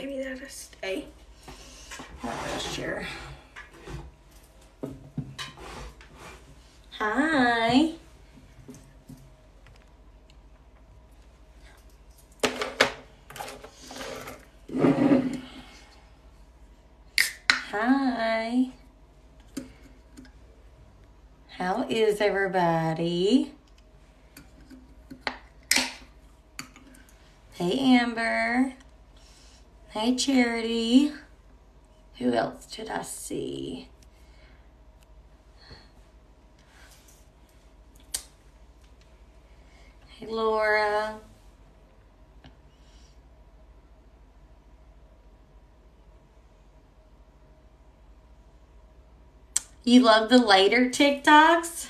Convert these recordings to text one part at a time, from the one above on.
maybe that'll stay. Sure. Hi. Hi. How is everybody? Hey, Amber. Hey, Charity. Who else did I see? Hey, Laura. You love the later TikToks?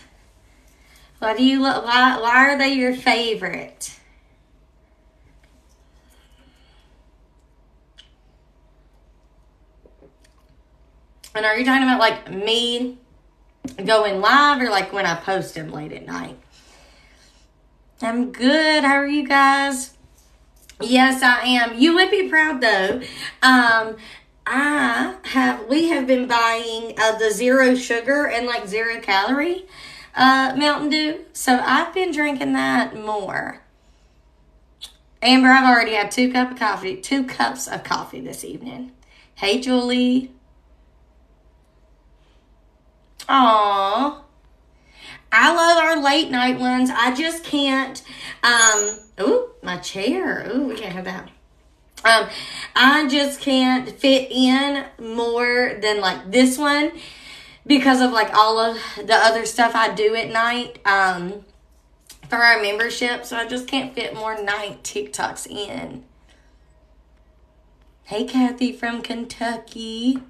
Why do you why are they your favorite? And are you talking about like me going live or like when I post them late at night? I'm good. How are you guys? Yes, I am. You would be proud though. We have been buying the zero sugar and like 0 calorie Mountain Dew. So I've been drinking that more. Amber, I've already had 2 cups of coffee this evening. Hey, Julie. Aww. I love our late night ones. I just can't. Ooh, my chair. Ooh, we can't have that. I just can't fit in more than like this one because of like all of the other stuff I do at night for our membership. So I just can't fit more night TikToks in. Hey, Kathy from Kentucky.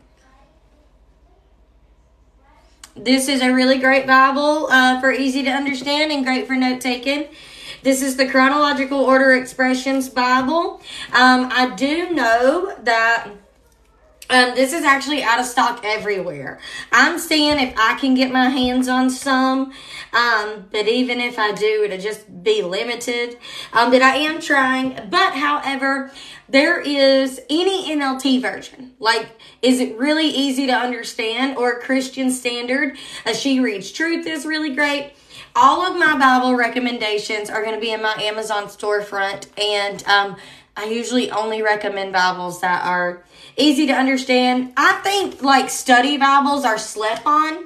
This is a really great Bible for easy to understand and great for note taking. This is the Chronological Order Expressions Bible. I do know that this is actually out of stock everywhere. I'm seeing if I can get my hands on some, but even if I do, it'll just be limited. But I am trying. But however, there is any NLT version. Like, is it really easy to understand? Or Christian Standard, She Reads Truth is really great. All of my Bible recommendations are going to be in my Amazon storefront. And I usually only recommend Bibles that are easy to understand. I think like study Bibles are slept on.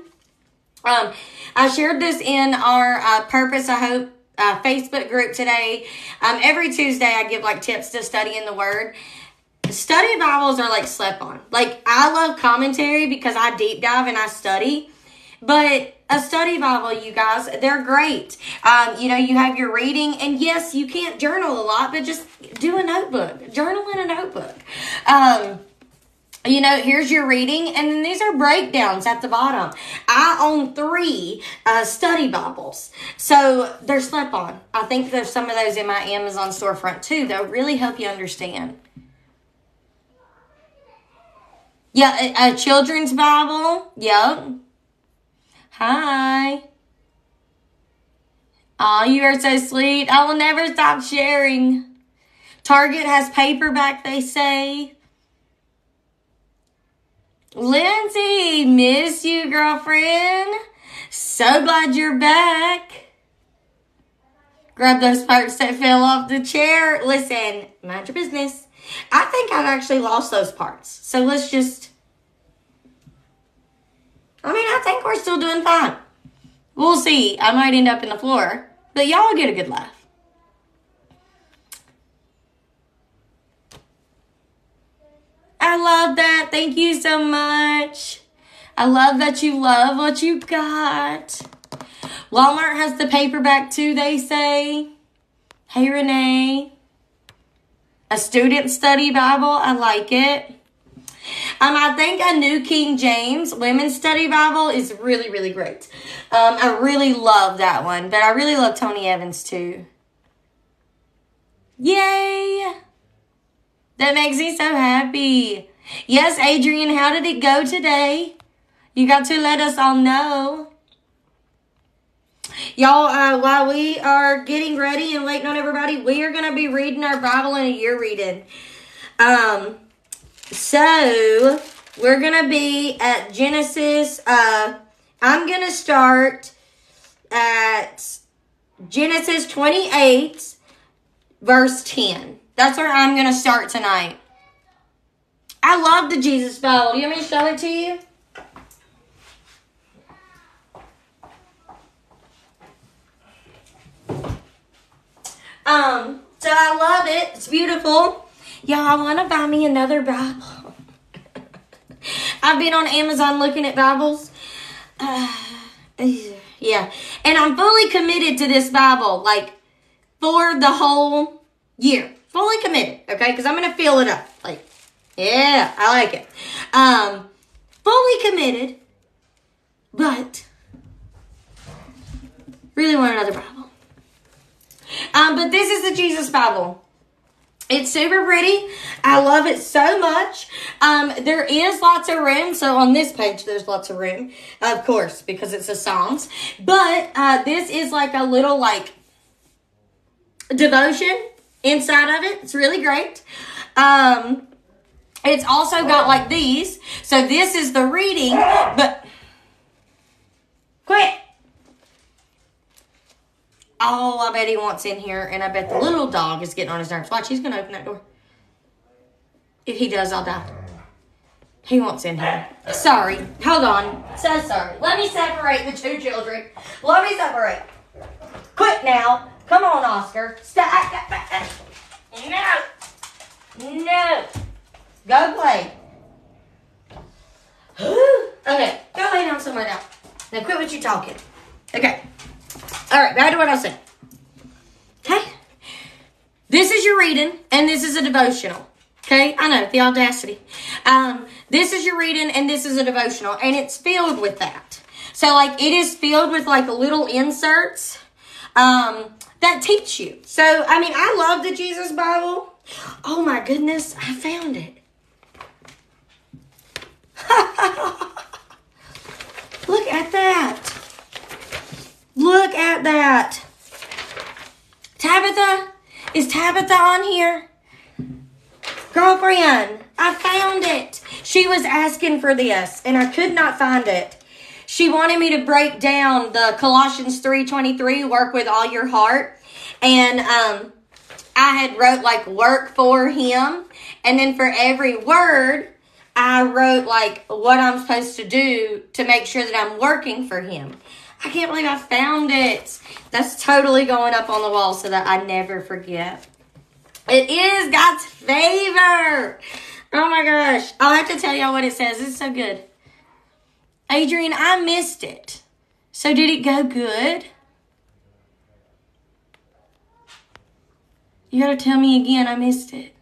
I shared this in our Purpose, I Hope Facebook group today. Every Tuesday I give like tips to study in the Word. Study Bibles are like slept on. Like, I love commentary because I deep dive and I study. But a study Bible, you guys, they're great. You have your reading. And yes, you can't journal a lot, but just do a notebook. Journal in a notebook. Here's your reading. And then these are breakdowns at the bottom. I own 3 study Bibles. So they're slept on. I think there's some of those in my Amazon storefront too. They'll really help you understand. Yeah, a children's Bible. Yep. Hi. Oh, you are so sweet. I will never stop sharing. Target has paperback, they say. Lindsay, miss you, girlfriend. So glad you're back. Grab those parts that fell off the chair. Listen, mind your business. I think I've actually lost those parts. So let's just... I think we're still doing fine. We'll see. I might end up in the floor. But y'all get a good laugh. I love that. Thank you so much. I love that you love what you got. Walmart has the paperback too, they say. Hey, Renee. A student study Bible. I like it. I think a New King James Women's Study Bible is really, really great. I really love that one. But I really love Tony Evans too. Yay! That makes me so happy. Yes, Adrian, how did it go today? You got to let us all know. Y'all, while we are getting ready and waiting on everybody, we are going to be reading our Bible in a year reading. So we're going to be at Genesis. I'm going to start at Genesis 28, verse 10. That's where I'm going to start tonight. I love the Jesus Bible. You want me to show it to you? So I love it. It's beautiful. Y'all want to buy me another Bible? I've been on Amazon looking at Bibles. Yeah. And I'm fully committed to this Bible, like, for the whole year. Fully committed, okay? Because I'm going to fill it up. Like, yeah, I like it. Fully committed, but really want another Bible. But this is the Jesus Bible. It's super pretty. I love it so much. There is lots of room. So on this page, there's lots of room, of course, because it's the Psalms. But this is like a little like devotion inside of it. It's really great. It's also got like these. So this is the reading, but quit. Oh, I bet he wants in here, and I bet the little dog is getting on his nerves. Watch, he's going to open that door. If he does, I'll die. He wants in here. Sorry. Hold on. So sorry. Let me separate the two children. Let me separate. Quit now. Come on, Oscar. Stop. No. Go play. Okay. Go lay down somewhere now. Now quit what you're talking. Okay. All right, back to what I was saying. Okay? This is your reading, and this is a devotional. Okay? I know, the audacity. This is your reading, and this is a devotional, and it's filled with that. So, like, it is filled with, like, little inserts that teach you. So, I mean, I love the Jesus Bible. Oh, my goodness, I found it. Look at that. Look at that. Tabitha? Is Tabitha on here? Girlfriend, I found it. She was asking for this, and I could not find it. She wanted me to break down the Colossians 3:23, work with all your heart. And I had wrote, like, work for him. And then for every word, I wrote, like, what I'm supposed to do to make sure that I'm working for him. I can't believe I found it. That's totally going up on the wall so that I never forget. It is God's favor. Oh my gosh. I'll have to tell y'all what it says. It's so good. Adrian, I missed it. So did it go good? You gotta tell me again. I missed it.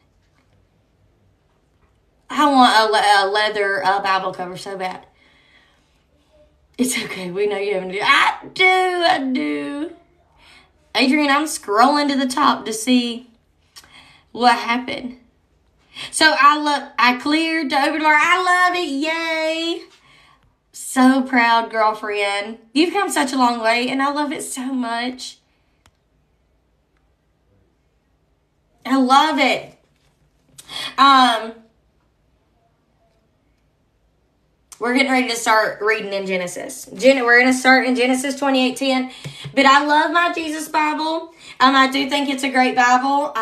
I want a leather Bible cover so bad. It's okay. We know you haven't. I do. Adrian, I'm scrolling to the top to see what happened. So I cleared to open bar. I love it. Yay. So proud, girlfriend. You've come such a long way, and I love it so much. I love it. We're getting ready to start reading in Genesis. We're going to start in Genesis 28:10. But I love my Jesus Bible. I do think it's a great Bible.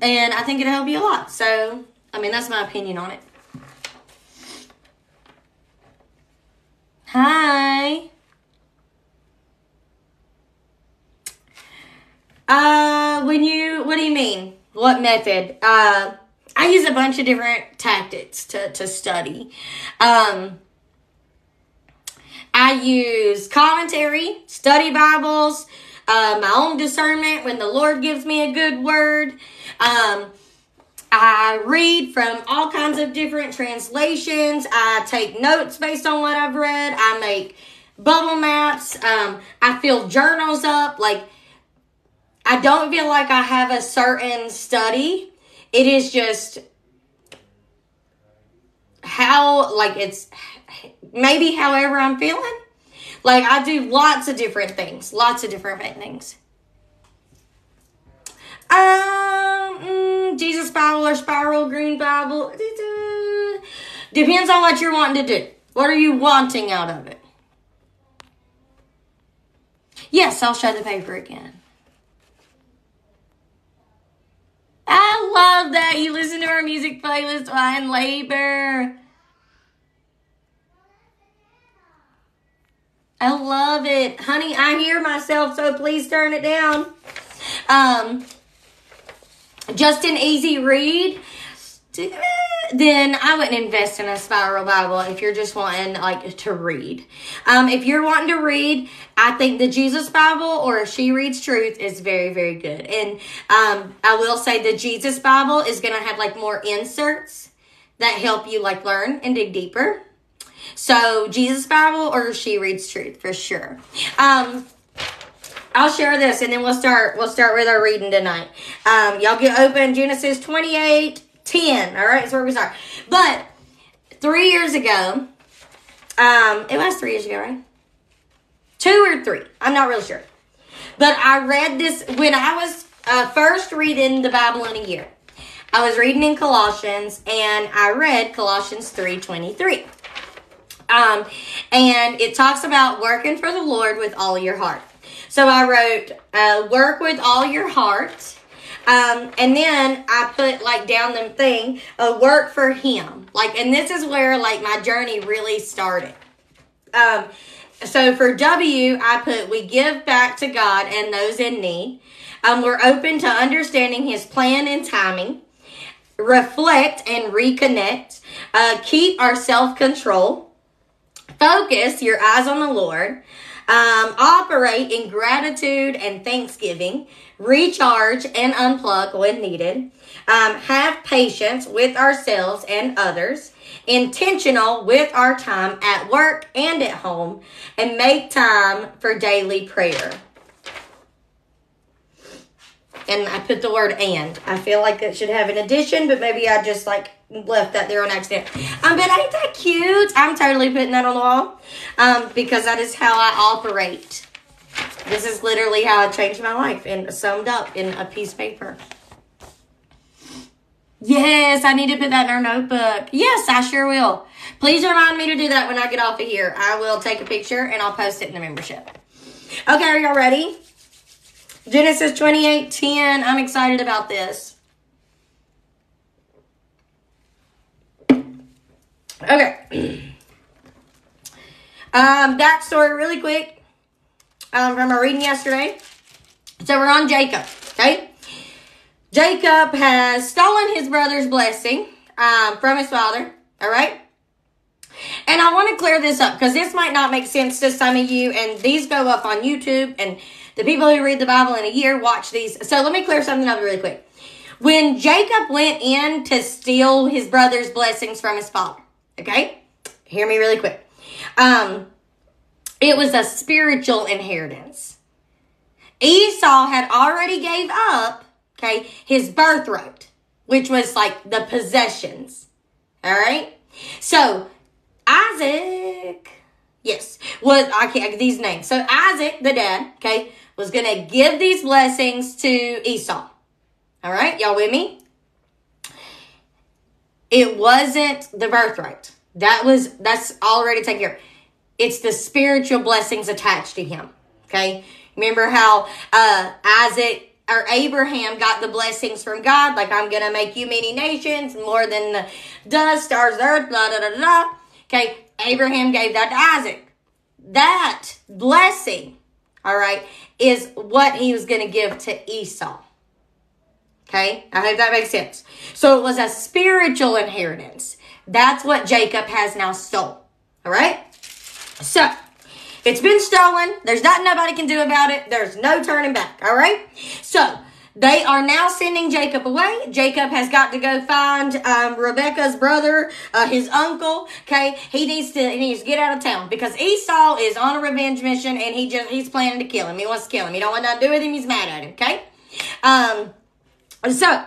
And I think it'll help you a lot. So, I mean, that's my opinion on it. Hi. What do you mean? What method? I use a bunch of different tactics to study. I use commentary, study Bibles, my own discernment when the Lord gives me a good word. I read from all kinds of different translations. I take notes based on what I've read. I make bubble maps. I fill journals up. Like, I don't feel like I have a certain study. It is just how, like, it's maybe however I'm feeling. Like, I do lots of different things. Jesus Bible or Spiral Green Bible. Depends on what you're wanting to do. What are you wanting out of it? Yes, I'll show the paper again. I love that you listen to our music playlist while in labor. I love it. Honey, I hear myself, so please turn it down. Just an easy read. Then I wouldn't invest in a Spiral Bible if you're just wanting like to read. If you're wanting to read, I think the Jesus Bible or She Reads Truth is very, very good. And I will say the Jesus Bible is going to have like more inserts that help you like learn and dig deeper. So Jesus Bible or She Reads Truth for sure. I'll share this and then we'll start with our reading tonight. Y'all get open Genesis 28:10. All right, that's where we start. But 3 years ago, it was 3 years ago, right? 2 or 3. I'm not really sure. But I read this when I was first reading the Bible in a year. I was reading in Colossians and I read Colossians 3:23. And it talks about working for the Lord with all your heart. So I wrote, work with all your heart. And then I put like down the thing, work for Him. Like, and this is where like my journey really started. So for W, I put, we give back to God and those in need. We're open to understanding His plan and timing. Reflect and reconnect. Keep our self-control. Focus your eyes on the Lord. Operate in gratitude and thanksgiving. Recharge and unplug when needed. Have patience with ourselves and others. Intentional with our time at work and at home. And make time for daily prayer. And I put the word and. I feel like it should have an addition, but maybe I just like left that there on accident. But ain't that cute? I'm totally putting that on the wall because that is how I operate. This is literally how I changed my life and summed up in a piece of paper. Yes, I need to put that in our notebook. Yes, I sure will. Please remind me to do that when I get off of here. I will take a picture and I'll post it in the membership. Okay, are y'all ready? Genesis 28:10. I'm excited about this. Okay. Backstory really quick. From our reading yesterday. So we're on Jacob. Okay. Jacob has stolen his brother's blessing from his father. All right. And I want to clear this up because this might not make sense to some of you. And these go up on YouTube. And the people who read the Bible in a year watch these. So let me clear something up really quick. When Jacob went in to steal his brother's blessings from his father. Okay. Hear me really quick. It was a spiritual inheritance. Esau had already gave up, okay, his birthright, which was like the possessions. All right. So Isaac, yes, was I can't get these names. So Isaac, the dad, okay, was gonna give these blessings to Esau. All right, y'all with me? It wasn't the birthright. That's already taken care of. It's the spiritual blessings attached to him. Okay, remember how Isaac or Abraham got the blessings from God, like I'm gonna make you many nations, more than the dust, stars, the earth, blah blah blah blah. Okay, Abraham gave that to Isaac. That blessing, all right, is what he was gonna give to Esau. Okay, I hope that makes sense. So it was a spiritual inheritance. That's what Jacob has now stole. All right. So, it's been stolen. There's nothing nobody can do about it. There's no turning back. All right? So, they are now sending Jacob away. Jacob has got to go find Rebecca's brother, his uncle. Okay? He needs to get out of town because Esau is on a revenge mission and he's planning to kill him. He wants to kill him. He don't want nothing to do with him. He's mad at him. Okay? So,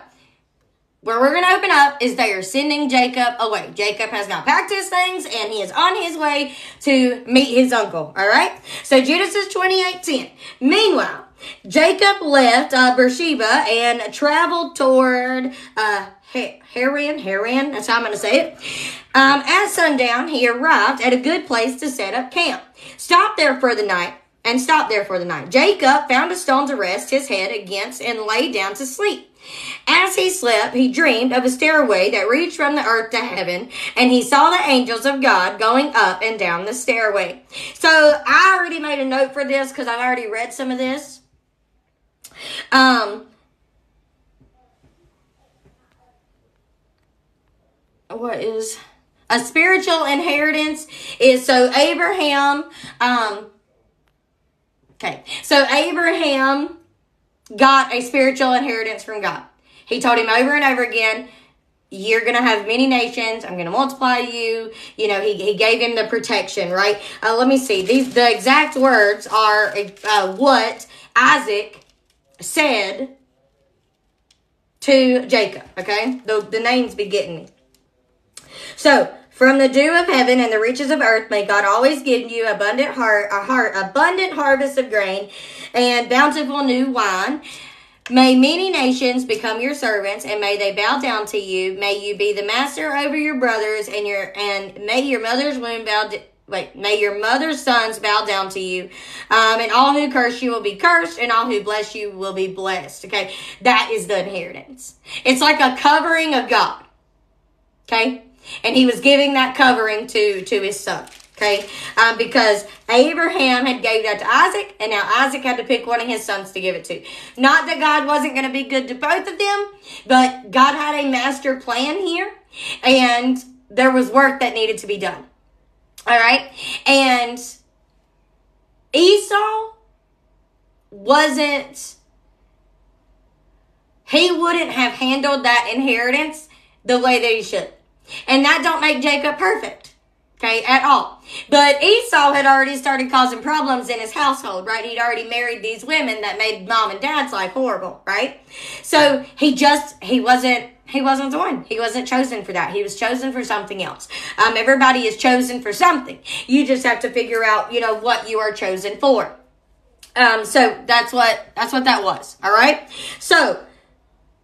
where we're going to open up is they are sending Jacob away. Jacob has now packed his things and he is on his way to meet his uncle. All right. So Genesis 28:10. Meanwhile, Jacob left Beersheba and traveled toward Haran, that's how I'm going to say it. At sundown, he arrived at a good place to set up camp. Stopped there for the night. Jacob found a stone to rest his head against and lay down to sleep. As he slept, he dreamed of a stairway that reached from the earth to heaven, and he saw the angels of God going up and down the stairway. So I already made a note for this because I've already read some of this. What is a spiritual inheritance is so Abraham, so Abraham got a spiritual inheritance from God. He told him over and over again, you're going to have many nations. I'm going to multiply you. You know, he gave him the protection, right? Let me see. The exact words are what Isaac said to Jacob, okay? The names be getting me. So, from the dew of heaven and the riches of earth, may God always give you abundant harvest of grain and bountiful new wine. May many nations become your servants, and may they bow down to you. May you be the master over your brothers, and may your mother's sons bow down to you. And all who curse you will be cursed, and all who bless you will be blessed. Okay, that is the inheritance. It's like a covering of God. Okay, and he was giving that covering to his son. Okay, because Abraham had gave that to Isaac, and now Isaac had to pick one of his sons to give it to. Not that God wasn't going to be good to both of them, but God had a master plan here, and there was work that needed to be done. All right, and Esau he wouldn't have handled that inheritance the way that he should. And that don't make Jacob perfect, okay, at all. But Esau had already started causing problems in his household, right? He'd already married these women that made mom and dad's life horrible, right? So he wasn't the one. He wasn't chosen for that. He was chosen for something else. Everybody is chosen for something. You just have to figure out, what you are chosen for. So that's what that was. All right. So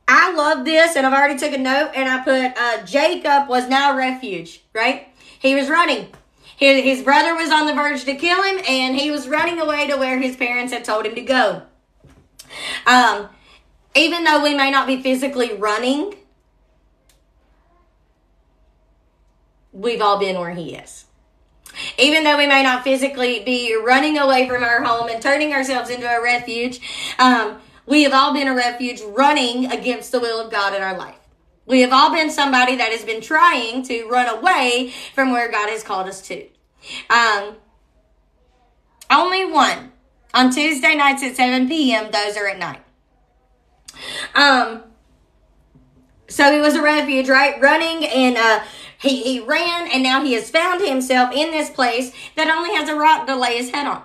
I love this, and I've already took a note, and I put Jacob was now refuge, right? He was running. His brother was on the verge to kill him, and he was running away to where his parents had told him to go. Even though we may not be physically running, we've all been where he is. Even though we may not physically be running away from our home and turning ourselves into a refuge, we have all been a refuge running against the will of God in our life. We have all been somebody that has been trying to run away from where God has called us to. Only one. On Tuesday nights at 7 p.m., those are at night. So he was a refuge, right? Running, and he ran, and now he has found himself in this place that only has a rock to lay his head on.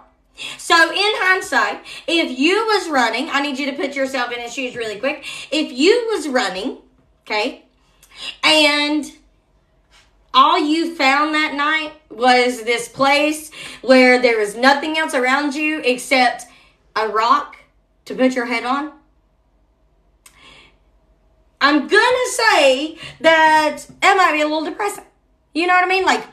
So in hindsight, if you was running, I need you to put yourself in his shoes really quick. If you was running, okay, and all you found that night was this place where there was nothing else around you except a rock to put your head on, I'm gonna say that it might be a little depressing. You know what I mean? Like,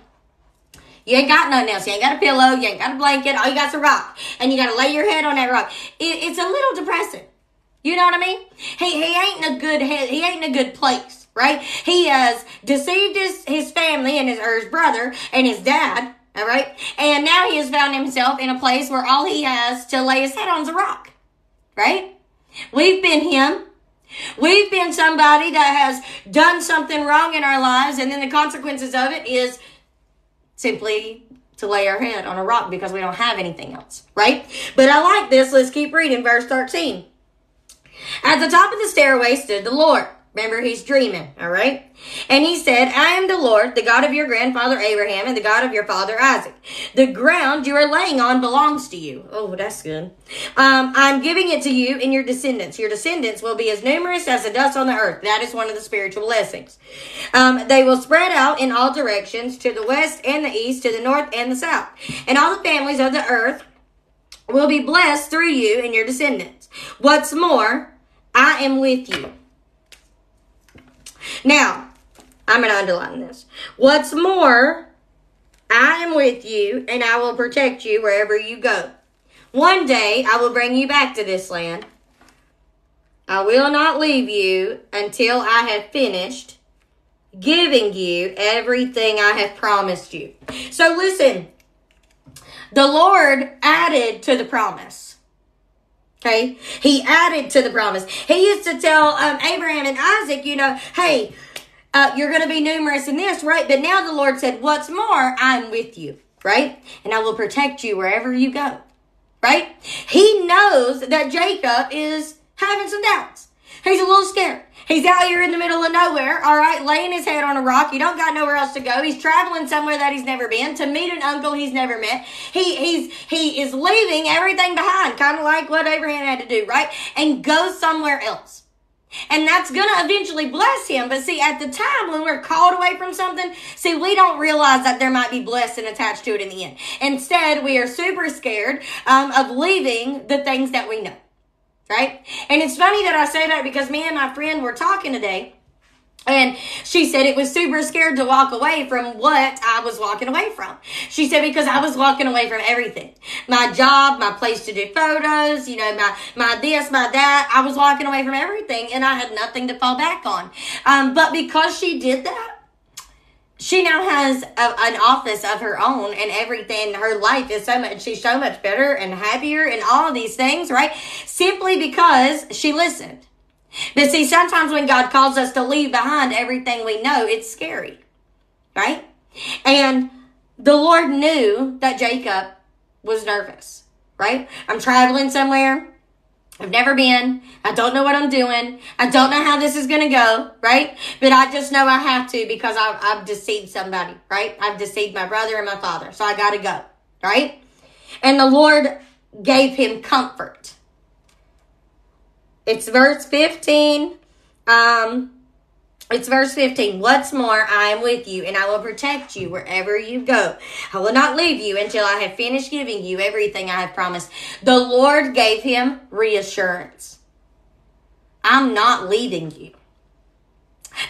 you ain't got nothing else. You ain't got a pillow. You ain't got a blanket. All you got's a rock. And you got to lay your head on that rock. It's a little depressing. You know what I mean? He ain't in a good head. He ain't in a good place, right? He has deceived his family and his brother and his dad, all right? And now he has found himself in a place where all he has to lay his head on is a rock, right? We've been him. We've been somebody that has done something wrong in our lives, and then the consequences of it is simply to lay our head on a rock because we don't have anything else, right? But I like this. Let's keep reading verse 13. At the top of the stairway stood the Lord. Remember, he's dreaming, all right? And he said, I am the Lord, the God of your grandfather Abraham and the God of your father Isaac. The ground you are laying on belongs to you. Oh, that's good. I'm giving it to you and your descendants. Your descendants will be as numerous as the dust on the earth. That is one of the spiritual blessings. They will spread out in all directions, to the west and the east, to the north and the south. And all the families of the earth will be blessed through you and your descendants. What's more, I am with you. Now, I'm going to underline this. What's more, I am with you, and I will protect you wherever you go. One day, I will bring you back to this land. I will not leave you until I have finished giving you everything I have promised you. So listen, the Lord added to the promise. Okay? He added to the promise. He used to tell Abraham and Isaac, hey, you're going to be numerous in this, right? But now the Lord said, what's more, I'm with you, right? And I will protect you wherever you go, right? He knows that Jacob is having some doubts. He's a little scared. He's out here in the middle of nowhere, all right, laying his head on a rock. He don't got nowhere else to go. He's traveling somewhere that he's never been to meet an uncle he's never met. He is leaving everything behind, kind of like what Abraham had to do, right? And go somewhere else. And that's going to eventually bless him. But see, at the time when we're called away from something, we don't realize that there might be blessing attached to it in the end. Instead, we are super scared of leaving the things that we know. Right? And it's funny that I say that because me and my friend were talking today, and she said it was super scared to walk away from what I was walking away from. She said because I was walking away from everything. My job, my place to do photos, my this, my that. I was walking away from everything, and I had nothing to fall back on. But because she did that, she now has an office of her own, and everything. Her life is she's so much better and happier and all of these things, right? Simply because she listened. But see, sometimes when God calls us to leave behind everything we know, it's scary, right? And the Lord knew that Jacob was nervous, right? I'm traveling somewhere I've never been. I don't know what I'm doing. I don't know how this is going to go, right? But I just know I have to because I've deceived somebody, right? I've deceived my brother and my father. So I got to go, right? And the Lord gave him comfort. It's verse 15. It's verse 15. What's more, I am with you, and I will protect you wherever you go. I will not leave you until I have finished giving you everything I have promised. The Lord gave him reassurance. I'm not leaving you.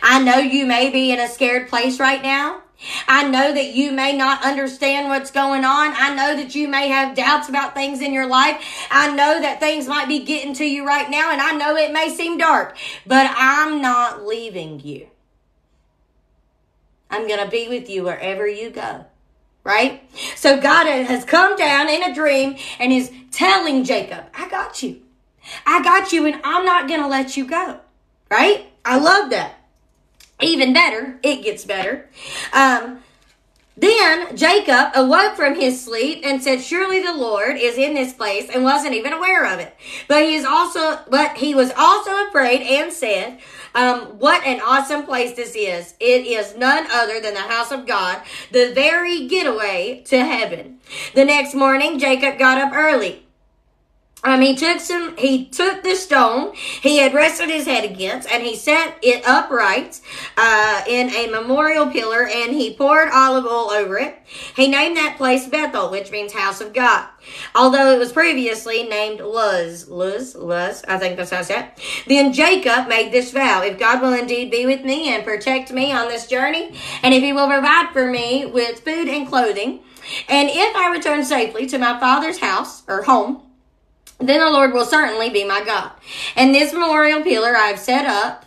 I know you may be in a scared place right now. I know that you may not understand what's going on. I know that you may have doubts about things in your life. I know that things might be getting to you right now, and I know it may seem dark, but I'm not leaving you. I'm going to be with you wherever you go, right? So God has come down in a dream and is telling Jacob, I got you. I got you, and I'm not going to let you go, right? I love that. Even better, it gets better. Then Jacob awoke from his sleep and said, surely the Lord is in this place, and wasn't even aware of it. But he was also afraid and said, what an awesome place this is. It is none other than the house of God, the very getaway to heaven. The next morning, Jacob got up early. He took the stone he had rested his head against, and he set it upright in a memorial pillar, and he poured olive oil over it. He named that place Bethel, which means house of God, although it was previously named Luz, I think that's how it's said. Then Jacob made this vow, if God will indeed be with me and protect me on this journey, and if he will provide for me with food and clothing, and if I return safely to my father's house or home, then the Lord will certainly be my God. And this memorial pillar I have set up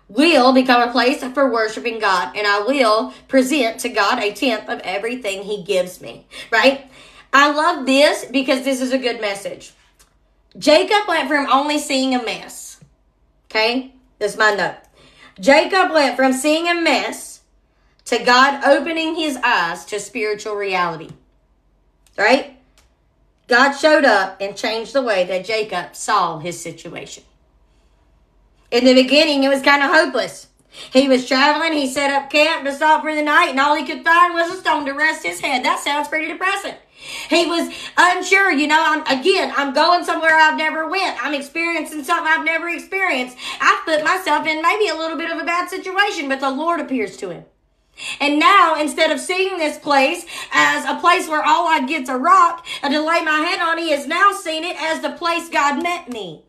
will become a place for worshiping God. And I will present to God a tenth of everything he gives me. Right? I love this because this is a good message. Jacob went from only seeing a mess. Okay? That's my note. Jacob went from seeing a mess to God opening his eyes to spiritual reality. Right? God showed up and changed the way that Jacob saw his situation. In the beginning, it was kind of hopeless. He was traveling. He set up camp to stop for the night, and all he could find was a stone to rest his head. That sounds pretty depressing. He was unsure. I'm going somewhere I've never went. I'm experiencing something I've never experienced. I've put myself in maybe a little bit of a bad situation, but the Lord appears to him. And now, instead of seeing this place as a place where all I get's a rock and to lay my head on, he has now seen it as the place God met me.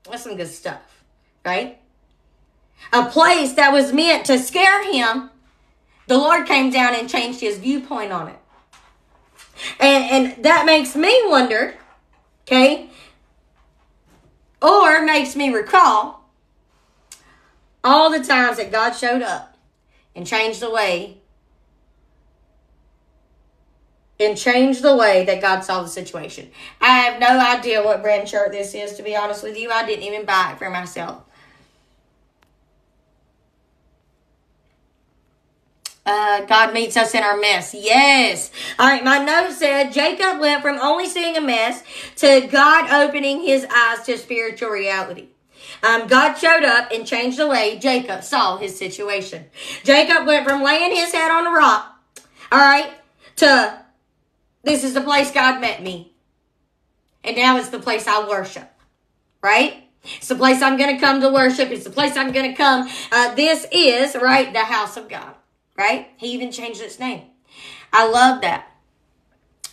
That's some good stuff, right? A place that was meant to scare him, the Lord came down and changed his viewpoint on it. And that makes me wonder, okay, or makes me recall all the times that God showed up and changed the way that God saw the situation. I have no idea what brand shirt this is, to be honest with you. I didn't even buy it for myself. God meets us in our mess. Yes. All right, my note said Jacob went from only seeing a mess to God opening his eyes to spiritual reality. God showed up and changed the way Jacob saw his situation. Jacob went from laying his head on a rock, all right, to this is the place God met me. And now it's the place I worship, right? It's the place I'm going to come to worship. It's the place I'm going to come. This is, right, the house of God, right? He even changed its name. I love that.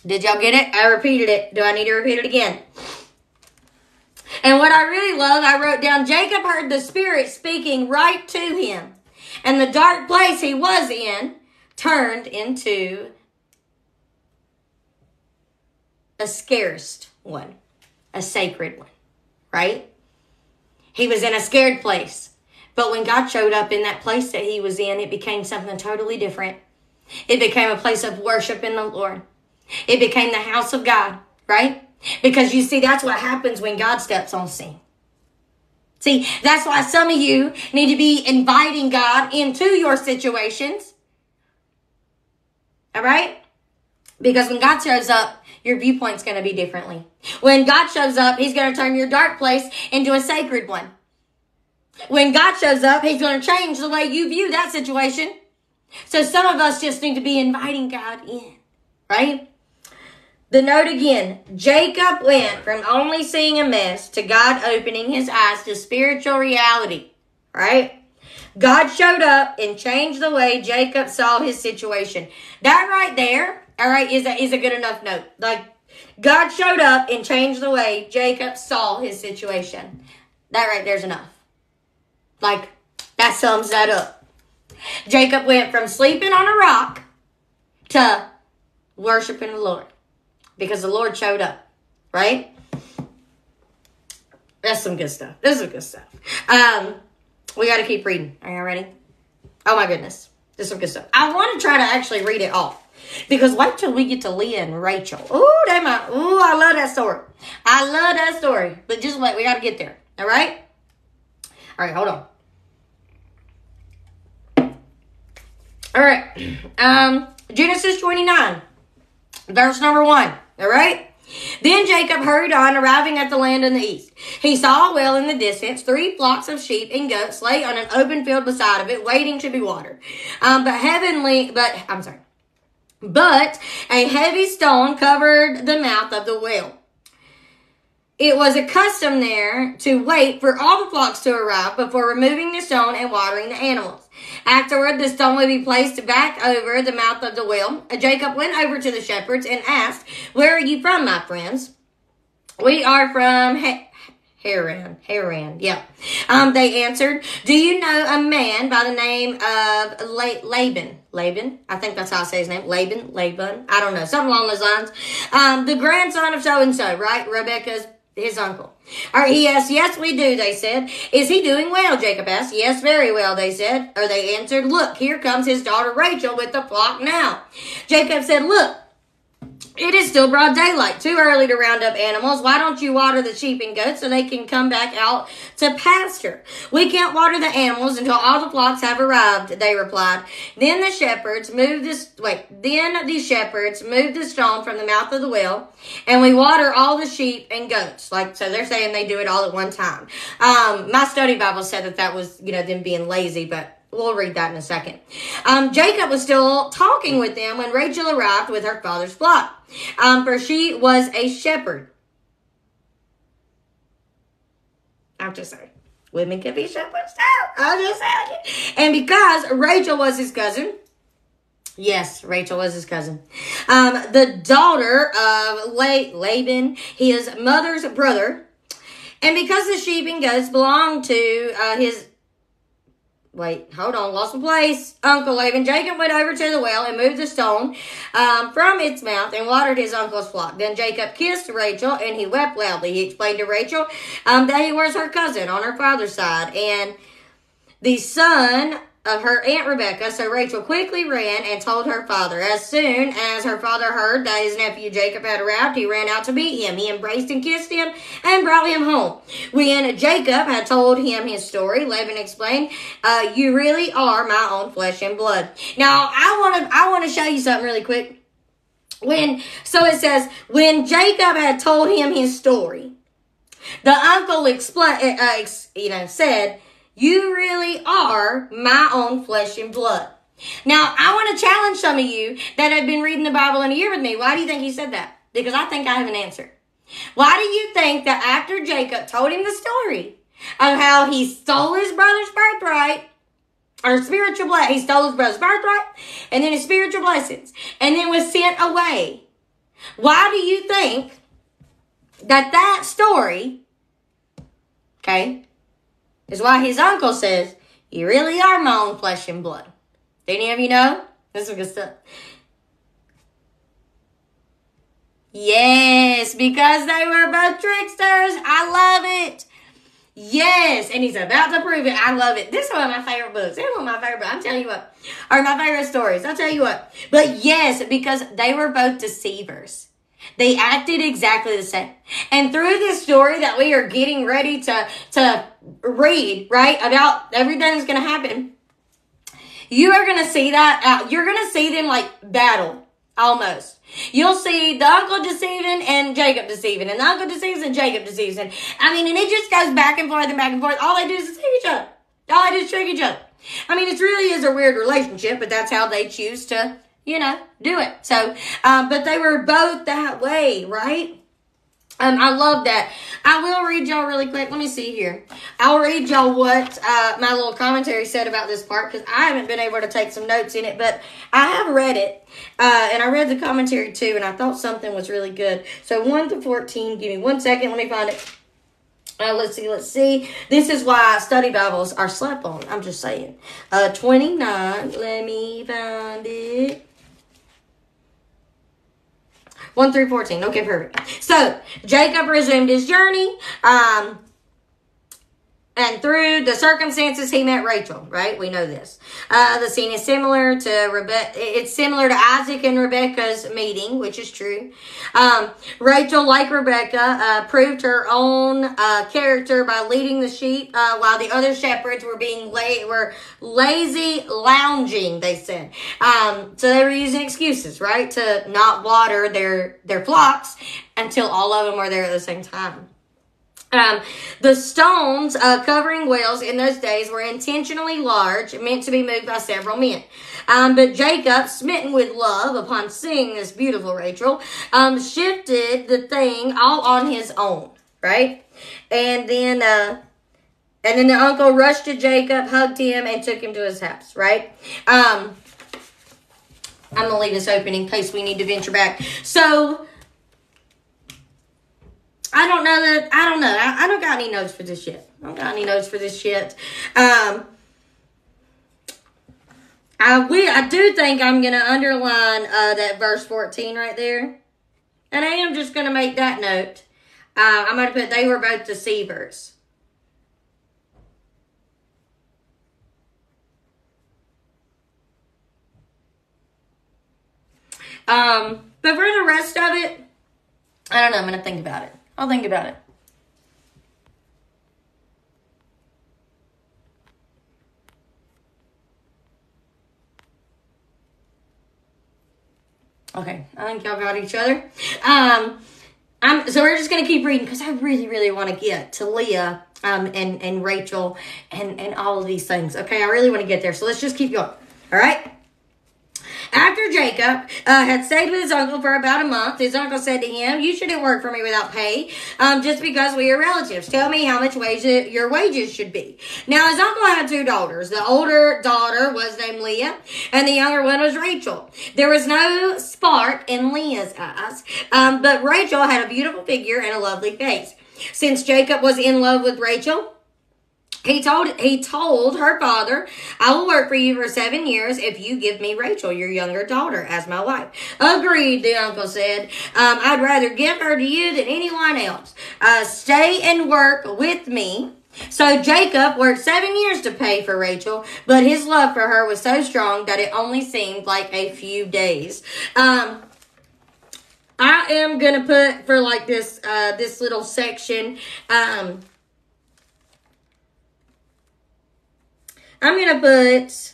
Did y'all get it? I repeated it. Do I need to repeat it again? And what I really love, I wrote down, Jacob heard the Spirit speaking right to him. And the dark place he was in turned into a scarce one, a sacred one, right? He was in a scared place. But when God showed up in that place that he was in, it became something totally different. It became a place of worship in the Lord. It became the house of God, right? Because you see, that's what happens when God steps on scene. See, that's why some of you need to be inviting God into your situations. All right? Because when God shows up, your viewpoint's going to be differently. When God shows up, he's going to turn your dark place into a sacred one. When God shows up, he's going to change the way you view that situation. So some of us just need to be inviting God in, right? The note again, Jacob went from only seeing a mess to God opening his eyes to spiritual reality, right? God showed up and changed the way Jacob saw his situation. That right there, all right, is a good enough note. Like, God showed up and changed the way Jacob saw his situation. That right there's enough. Like, that sums that up. Jacob went from sleeping on a rock to worshiping the Lord. Because the Lord showed up, right? That's some good stuff. This is good stuff. We got to keep reading. Are you ready? Oh my goodness. This is some good stuff. I want to try to actually read it all. Because wait till we get to Leah and Rachel. Ooh, I love that story. I love that story. But just wait, we got to get there. All right? All right, hold on. All right. Genesis 29, verse number 1. All right? Then Jacob hurried on, arriving at the land in the east. He saw a well in the distance, 3 flocks of sheep and goats lay on an open field beside of it, waiting to be watered. But a heavy stone covered the mouth of the well. It was a custom there to wait for all the flocks to arrive before removing the stone and watering the animals. Afterward, the stone would be placed back over the mouth of the well. Jacob went over to the shepherds and asked, "Where are you from, my friends?" "We are from Haran, yeah." They answered, "Do you know a man by the name of Laban? Laban? I think that's how I say his name. Laban? I don't know. Something along those lines. The grandson of so-and-so, right? Rebecca's his uncle. All right, he asked, "Yes, we do," they said. "Is he doing well?" Jacob asked. "Yes, very well," they said. Or they answered, "Look, here comes his daughter Rachel with the flock now." Jacob said, "Look, it is still broad daylight, too early to round up animals. Why don't you water the sheep and goats so they can come back out to pasture?" "We can't water the animals until all the flocks have arrived," they replied. Then the shepherds moved the stone from the mouth of the well, and we water all the sheep and goats. So they're saying they do it all at one time. My study Bible said that was, them being lazy, but we'll read that in a second. Jacob was still talking with them when Rachel arrived with her father's flock. For she was a shepherd. I'm just sorry. Women can be shepherds too. I'll just tell you. And because Rachel was his cousin, yes, Rachel was his cousin, the daughter of Laban, his mother's brother, and because the sheep and goats belonged to his... Wait, hold on, lost my place. Uncle Laban, Jacob went over to the well and moved the stone from its mouth and watered his uncle's flock. Then Jacob kissed Rachel and he wept loudly. He explained to Rachel that he was her cousin on her father's side and the son of her Aunt Rebecca. So Rachel quickly ran and told her father. As soon as her father heard that his nephew Jacob had arrived, he ran out to meet him. He embraced and kissed him and brought him home. When Jacob had told him his story, Laban explained, you really are my own flesh and blood. Now, I want to show you something really quick. So it says, when Jacob had told him his story, the uncle said, you really are my own flesh and blood. Now, I want to challenge some of you that have been reading the Bible in a year with me. Why do you think he said that? Because I think I have an answer. Why do you think that after Jacob told him the story of how he stole his brother's birthright, or spiritual blessing, he stole his brother's birthright, and then his spiritual blessings, and then was sent away? Why do you think that story, okay, is why his uncle says, you really are my own flesh and blood? Do any of you know? This is good stuff. Yes, because they were both tricksters. I love it. Yes, and he's about to prove it. I love it. This is one of my favorite books. This is one of my favorite books. I'm telling you what. Or my favorite stories. I'll tell you what. But yes, because they were both deceivers. They acted exactly the same. And through this story that we are getting ready to read, right, about everything that's going to happen, you are going to see that, you're going to see them like battle, almost. You'll see the uncle deceiving and Jacob deceiving, and the uncle deceives and Jacob deceives. And and it just goes back and forth and back and forth. All they do is deceive each other. All they do is trick each other. It really is a weird relationship, but that's how they choose to, do it. So, but they were both that way, right? I love that. I will read y'all really quick. Let me see here. I'll read y'all what my little commentary said about this part, because I haven't been able to take some notes in it, but I have read it. And I read the commentary too, and I thought something was really good. So 1 to 14, give me 1 second. Let me find it. Let's see. This is why study Bibles are slept on. I'm just saying. 29. Let me find it. 1 through 14. Okay, perfect. So, Jacob resumed his journey. And through the circumstances, he met Rachel, right? We know this. The scene is similar to Rebecca. It's similar to Isaac and Rebecca's meeting, which is true. Rachel, like Rebecca, proved her own character by leading the sheep, while the other shepherds were were lazy lounging, they said. So they were using excuses, right, to not water their flocks until all of them were there at the same time. The stones covering wells in those days were intentionally large, meant to be moved by several men. But Jacob, smitten with love upon seeing this beautiful Rachel, shifted the thing all on his own, right? And then the uncle rushed to Jacob, hugged him, and took him to his house, right? I'm going to leave this open in case we need to venture back. So, I don't know. I don't got any notes for this yet. I do think I'm going to underline that verse 14 right there. And I am just going to make that note. I'm going to put, they were both deceivers. But for the rest of it, I don't know. I'm going to think about it. I'll think about it. Okay, I think y'all got each other. So we're just going to keep reading because I really, really want to get to Leah and Rachel and all of these things. Okay, I really want to get there. So let's just keep going. All right? After Jacob had stayed with his uncle for about a month, his uncle said to him, "You shouldn't work for me without pay, just because we are relatives. Tell me how much your wages should be." Now, his uncle had two daughters. The older daughter was named Leah, and the younger one was Rachel. There was no spark in Leah's eyes, but Rachel had a beautiful figure and a lovely face. Since Jacob was in love with Rachel, he told her father, "I will work for you for 7 years if you give me Rachel, your younger daughter, as my wife." "Agreed," the uncle said. "I'd rather give her to you than anyone else. Stay and work with me." So Jacob worked 7 years to pay for Rachel, but his love for her was so strong that it only seemed like a few days. I am gonna put for like this little section. I'm going to put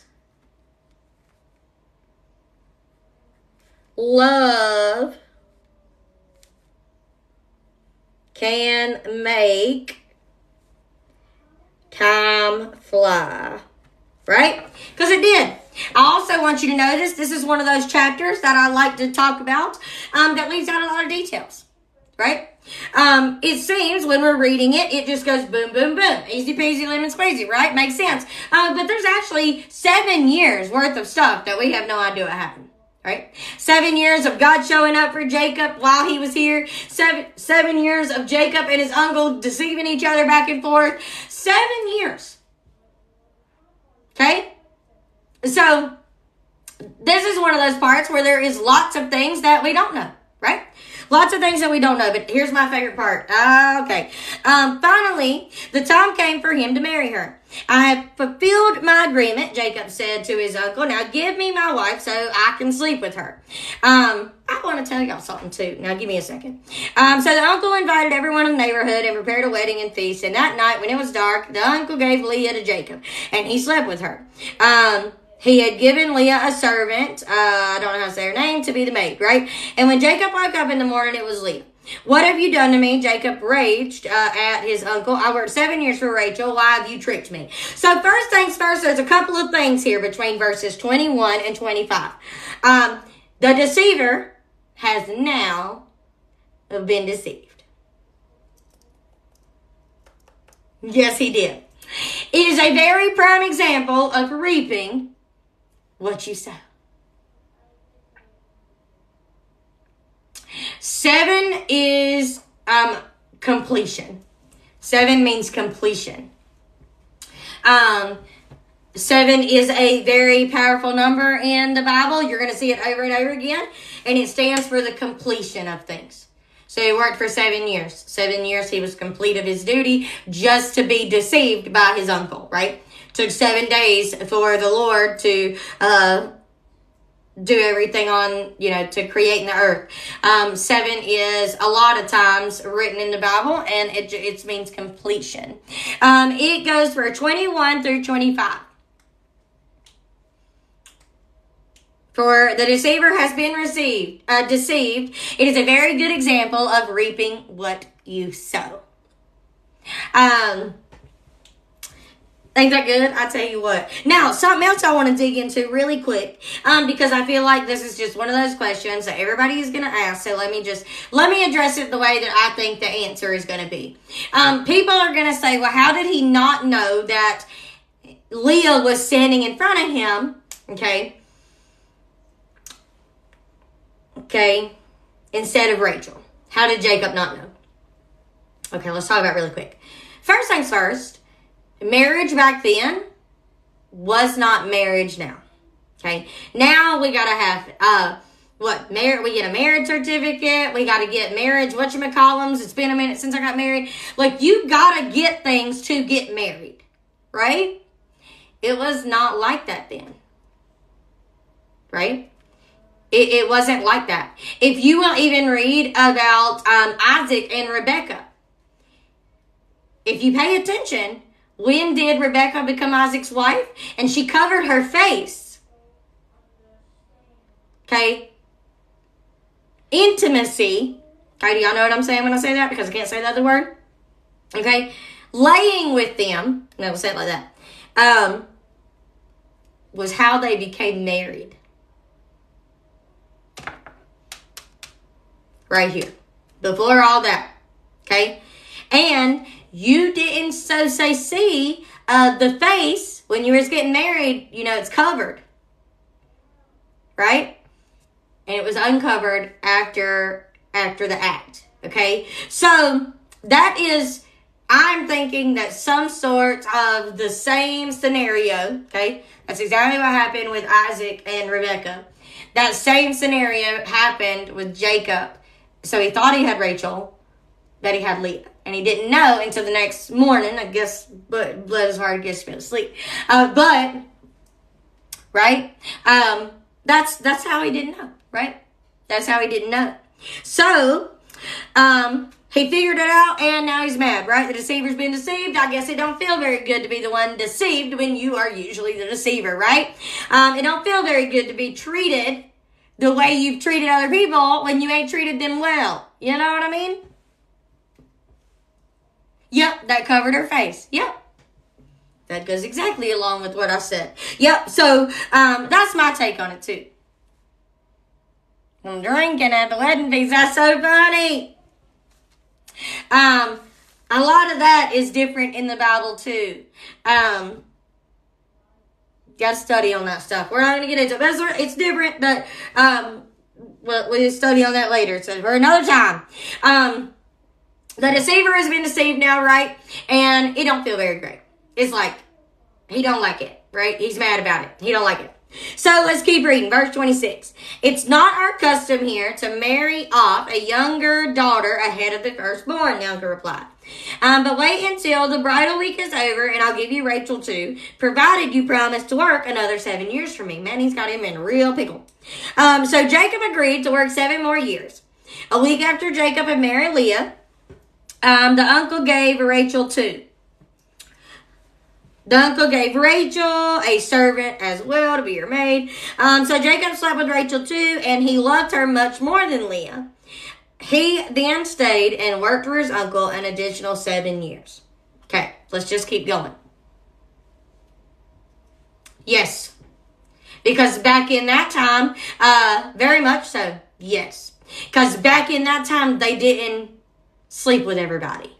love can make time fly. Right? Because it did. I also want you to notice this is one of those chapters that I like to talk about that leaves out a lot of details. Right? It seems when we're reading it, it just goes boom, boom, boom. Easy peasy, lemon squeezy, right? Makes sense. But there's actually 7 years worth of stuff that we have no idea what happened, right? 7 years of God showing up for Jacob while he was here. Seven years of Jacob and his uncle deceiving each other back and forth. 7 years. Okay? So, this is one of those parts where there is lots of things that we don't know, right? Lots of things that we don't know, but here's my favorite part. Okay. Finally, the time came for him to marry her. "I have fulfilled my agreement," Jacob said to his uncle. "Now give me my wife so I can sleep with her." I want to tell y'all something too. Now give me a second. So the uncle invited everyone in the neighborhood and prepared a wedding and feast. And that night when it was dark, the uncle gave Leah to Jacob, and he slept with her. He had given Leah a servant, I don't know how to say her name, to be the maid, right? And when Jacob woke up in the morning, it was Leah. "What have you done to me?" Jacob raged at his uncle. "I worked 7 years for Rachel. Why have you tricked me?" So first things first, there's a couple of things here between verses 21 and 25. The deceiver has now been deceived. Yes, he did. It is a very prime example of reaping what you sow. 7 is completion. 7 means completion. 7 is a very powerful number in the Bible. You're going to see it over and over again. And it stands for the completion of things. So he worked for 7 years. 7 years he was complete of his duty just to be deceived by his uncle, right? Took 7 days for the Lord to do everything on, to create in the earth. 7 is a lot of times written in the Bible, and it means completion. It goes for 21 through 25. For the deceiver has been deceived. It is a very good example of reaping what you sow. Ain't that good? I tell you what. Now, something else I want to dig into really quick, because I feel like this is just one of those questions that everybody is going to ask. So let me address it the way that I think the answer is going to be. People are going to say, well, how did he not know that Leah was standing in front of him? Okay, instead of Rachel. How did Jacob not know? Okay, let's talk about it really quick. First things first, marriage back then was not marriage now. Okay, now we gotta have we get a marriage certificate, we gotta get marriage whatchamacallums. It's been a minute since I got married. Like, you gotta get things to get married, right? It was not like that then, right? It wasn't like that. If you will even read about Isaac and Rebekah, if you pay attention, when did Rebekah become Isaac's wife? And she covered her face. Okay? Intimacy. Okay, do y'all know what I'm saying when I say that? Because I can't say the other word. Okay? Laying with them, no, we'll say it like that, was how they became married. right here. Before all that. Okay? And you didn't see the face when you was getting married, it's covered. Right? And it was uncovered after the act. Okay? So that is, I'm thinking that some sort of the same scenario. Okay? That's exactly what happened with Isaac and Rebekah. That same scenario happened with Jacob. So he thought he had Rachel, but he had Leah. And he didn't know until the next morning, I guess, but blood is hard, gets me to sleep. Right? That's how he didn't know, right? That's how he didn't know. So, he figured it out, and now he's mad, right? The deceiver's been deceived. I guess it don't feel very good to be the one deceived when you are usually the deceiver, right? It don't feel very good to be treated the way you've treated other people when you ain't treated them well. You know what I mean? Yep, that covered her face. Yep. That goes exactly along with what I said. Yep, so that's my take on it too. I'm drinking at the wedding feast. That's so funny. A lot of that is different in the Bible too. Got to study on that stuff. We're not going to get into it. It's different, but we'll study on that later. So for another time. The deceiver has been deceived now, right? And it don't feel very great. It's like, he don't like it, right? He's mad about it. He don't like it. So let's keep reading. Verse 26. It's not our custom here to marry off a younger daughter ahead of the firstborn, the uncle replied. But wait until the bridal week is over, and I'll give you Rachel too, provided you promise to work another 7 years for me. Man, he's got him in a real pickle. So Jacob agreed to work 7 more years. A week after Jacob had married Leah, the uncle gave Rachel too. The uncle gave Rachel a servant as well to be her maid. So Jacob slept with Rachel too, and he loved her much more than Leah. He then stayed and worked for his uncle an additional 7 years. Okay, let's just keep going. Yes, because back in that time, very much so, yes. Because back in that time, they didn't sleep with everybody.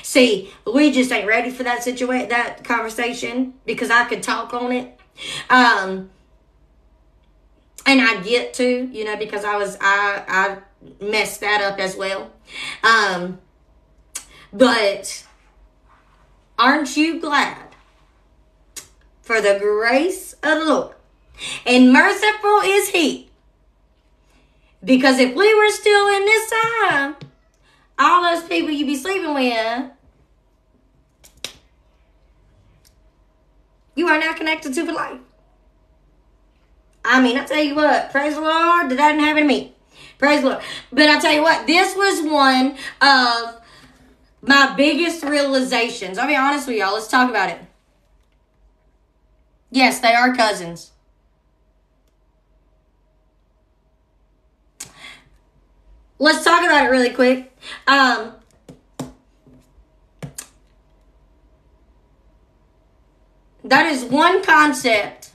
See, we just ain't ready for that conversation, because I could talk on it. And I get to, because I messed that up as well. But aren't you glad for the grace of the Lord? And merciful is He. Because if we were still in this time, all those people you be sleeping with, you are not connected to for life. I mean, I tell you what, praise the Lord, that didn't happen to me. Praise the Lord. But I tell you what, this was one of my biggest realizations. I'll be honest with y'all. Let's talk about it. Yes, they are cousins. Let's talk about it really quick. That is one concept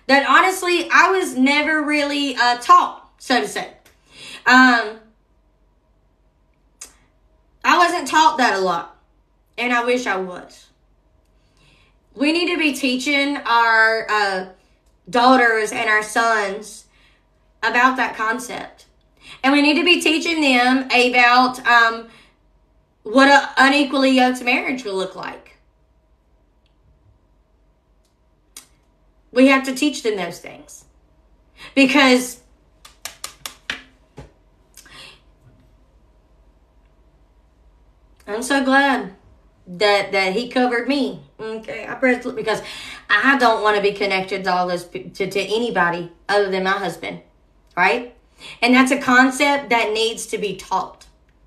that honestly I was never really taught, so to say. I wasn't taught that a lot, and I wish I was. We need to be teaching our daughters and our sons about that concept. And we need to be teaching them about what an unequally yoked marriage will look like. We have to teach them those things. Because I'm so glad that He covered me. Okay, I praise the Lord, because I don't want to be connected to all this to anybody other than my husband, right? And that's a concept that needs to be taught,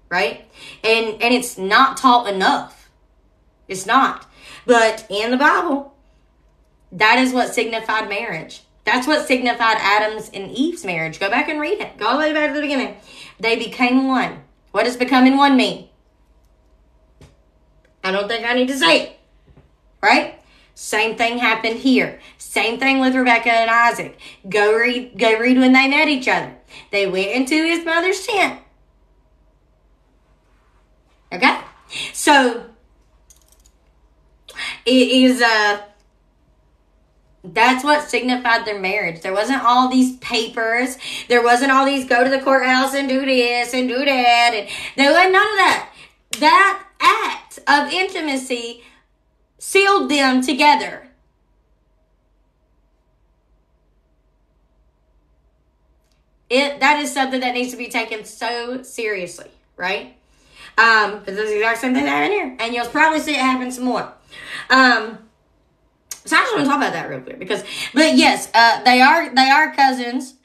right? And it's not taught enough. It's not. But in the Bible, that is what signified marriage. That's what signified Adam's and Eve's marriage. Go back and read it. Go all the way back to the beginning. They became one. What does becoming one mean? I don't think I need to say it. Right? Same thing happened here. Same thing with Rebekah and Isaac. Go read when they met each other. They went into his mother's tent. So it is that's what signified their marriage. There wasn't all these papers. There wasn't all these go to the courthouse and do this and do that. And there wasn't none of that. That act of intimacy sealed them together. That is something that needs to be taken so seriously, right? But that's the exact same thing that happened here. And you'll probably see it happen some more. So I just want to talk about that real quick but yes, they are cousins.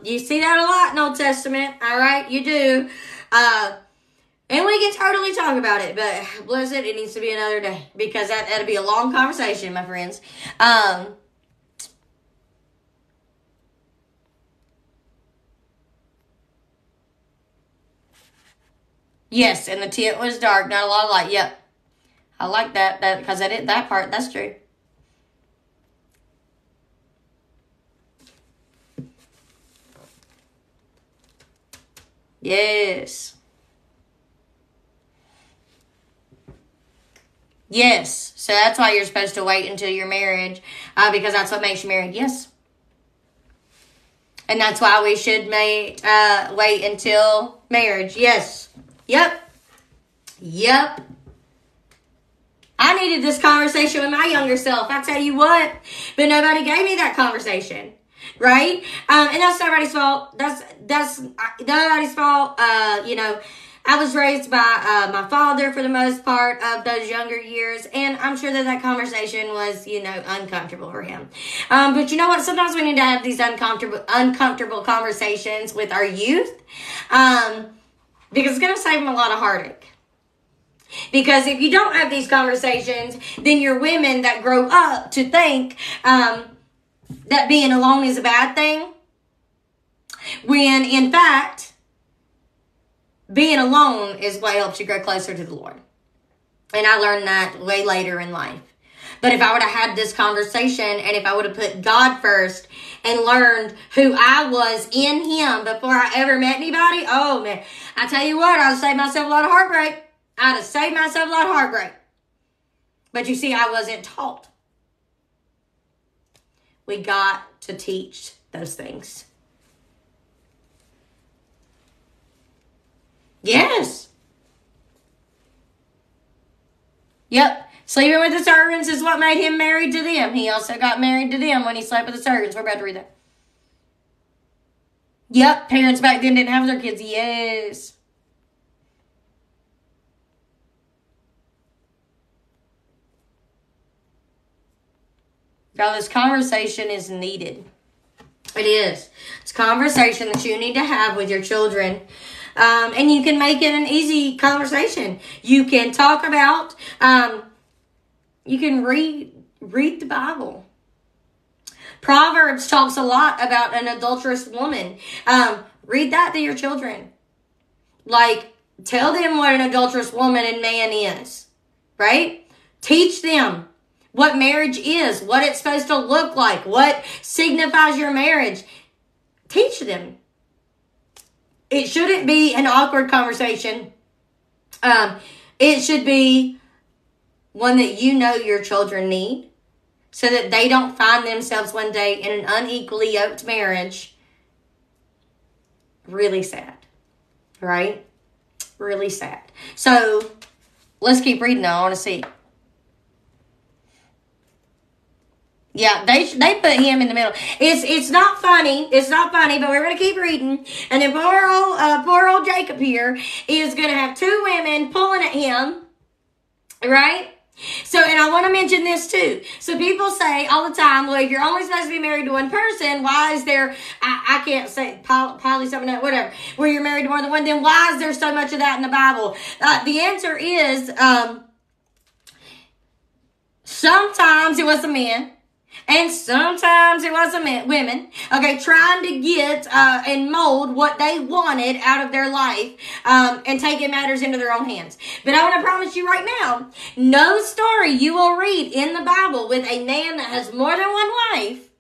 You see that a lot in Old Testament, all right? You do. And we can totally talk about it, but bless it needs to be another day because that'll be a long conversation, my friends. Yes, and the tent was dark, not a lot of light. Yep. I like that because I did that part. That's true. Yes. Yes. So that's why you're supposed to wait until your marriage, because that's what makes you married. Yes. And that's why we should wait until marriage. Yes. Yep. I needed this conversation with my younger self. I tell you what. But nobody gave me that conversation. Right? And that's nobody's fault. That's nobody's fault. I was raised by my father for the most part of those younger years, and I'm sure that conversation was, uncomfortable for him. But you know what? Sometimes we need to have these uncomfortable conversations with our youth, because it's going to save them a lot of heartache. Because if you don't have these conversations, then you're women that grow up to think that being alone is a bad thing, when in fact, being alone is what helps you grow closer to the Lord. And I learned that way later in life. But if I would have had this conversation, and if I would have put God first and learned who I was in Him before I ever met anybody, oh man, I tell you what, I'd have saved myself a lot of heartbreak. But you see, I wasn't taught. We got to teach those things. Yes. Yep. Sleeping with the servants is what made him married to them. He also got married to them when he slept with the servants. We're about to read that. Yep. Parents back then didn't have their kids. Yes. Y'all, this conversation is needed. It is. It's a conversation that you need to have with your children. And you can make it an easy conversation. You can talk about, you can read the Bible. Proverbs talks a lot about an adulterous woman. Read that to your children. Like, tell them what an adulterous woman and man is. Right? Teach them what marriage is, what it's supposed to look like, what signifies your marriage. Teach them. It shouldn't be an awkward conversation. It should be one that your children need, so that they don't find themselves one day in an unequally yoked marriage. Really sad. Right? Really sad. So, let's keep reading now. I want to see. Yeah, they put him in the middle. It's not funny. It's not funny, but we're going to keep reading. And then poor old Jacob here is going to have two women pulling at him. Right? So, and I want to mention this too. So people say all the time, well, if you're only supposed to be married to one person, why is there, I can't say poly something, whatever, where you're married to more than one, then why is there so much of that in the Bible? The answer is, sometimes it was the men. And sometimes it was women, trying to get and mold what they wanted out of their life and taking matters into their own hands. But I want to promise you right now, no story you will read in the Bible with a man that has more than one wife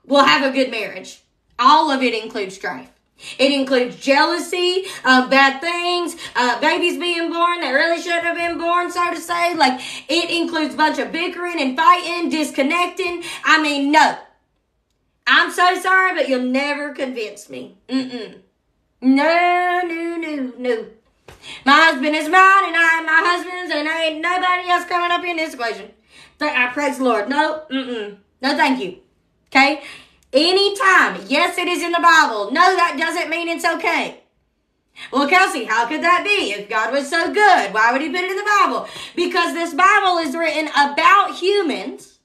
will have a good marriage. All of it includes strife. It includes jealousy, bad things, babies being born that really shouldn't have been born, so to say. Like, it includes a bunch of bickering and fighting, disconnecting. I mean, no. I'm so sorry, but you'll never convince me. No. My husband is mine, and I am my husband's, and there ain't nobody else coming up in this equation. I praise the Lord. No, no, thank you. Okay? Anytime. Yes, it is in the Bible. No, that doesn't mean it's okay. Well, Kelsey, how could that be? If God was so good, why would he put it in the Bible? Because this Bible is written about humans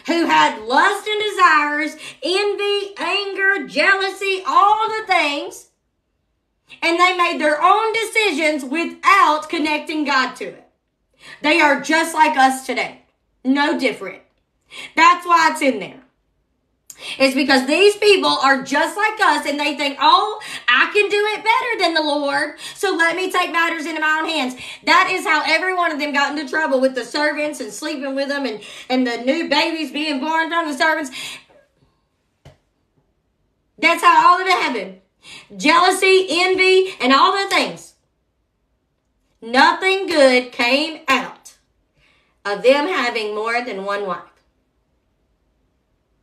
who had lust and desires, envy, anger, jealousy, all the things, and they made their own decisions without connecting God to it. They are just like us today. No different. That's why it's in there. It's because these people are just like us, and they think, oh, I can do it better than the Lord, so let me take matters into my own hands. That is how every one of them got into trouble with the servants and sleeping with them, and the new babies being born from the servants. That's how all of it happened. Jealousy, envy, and all the things. Nothing good came out of them having more than one wife.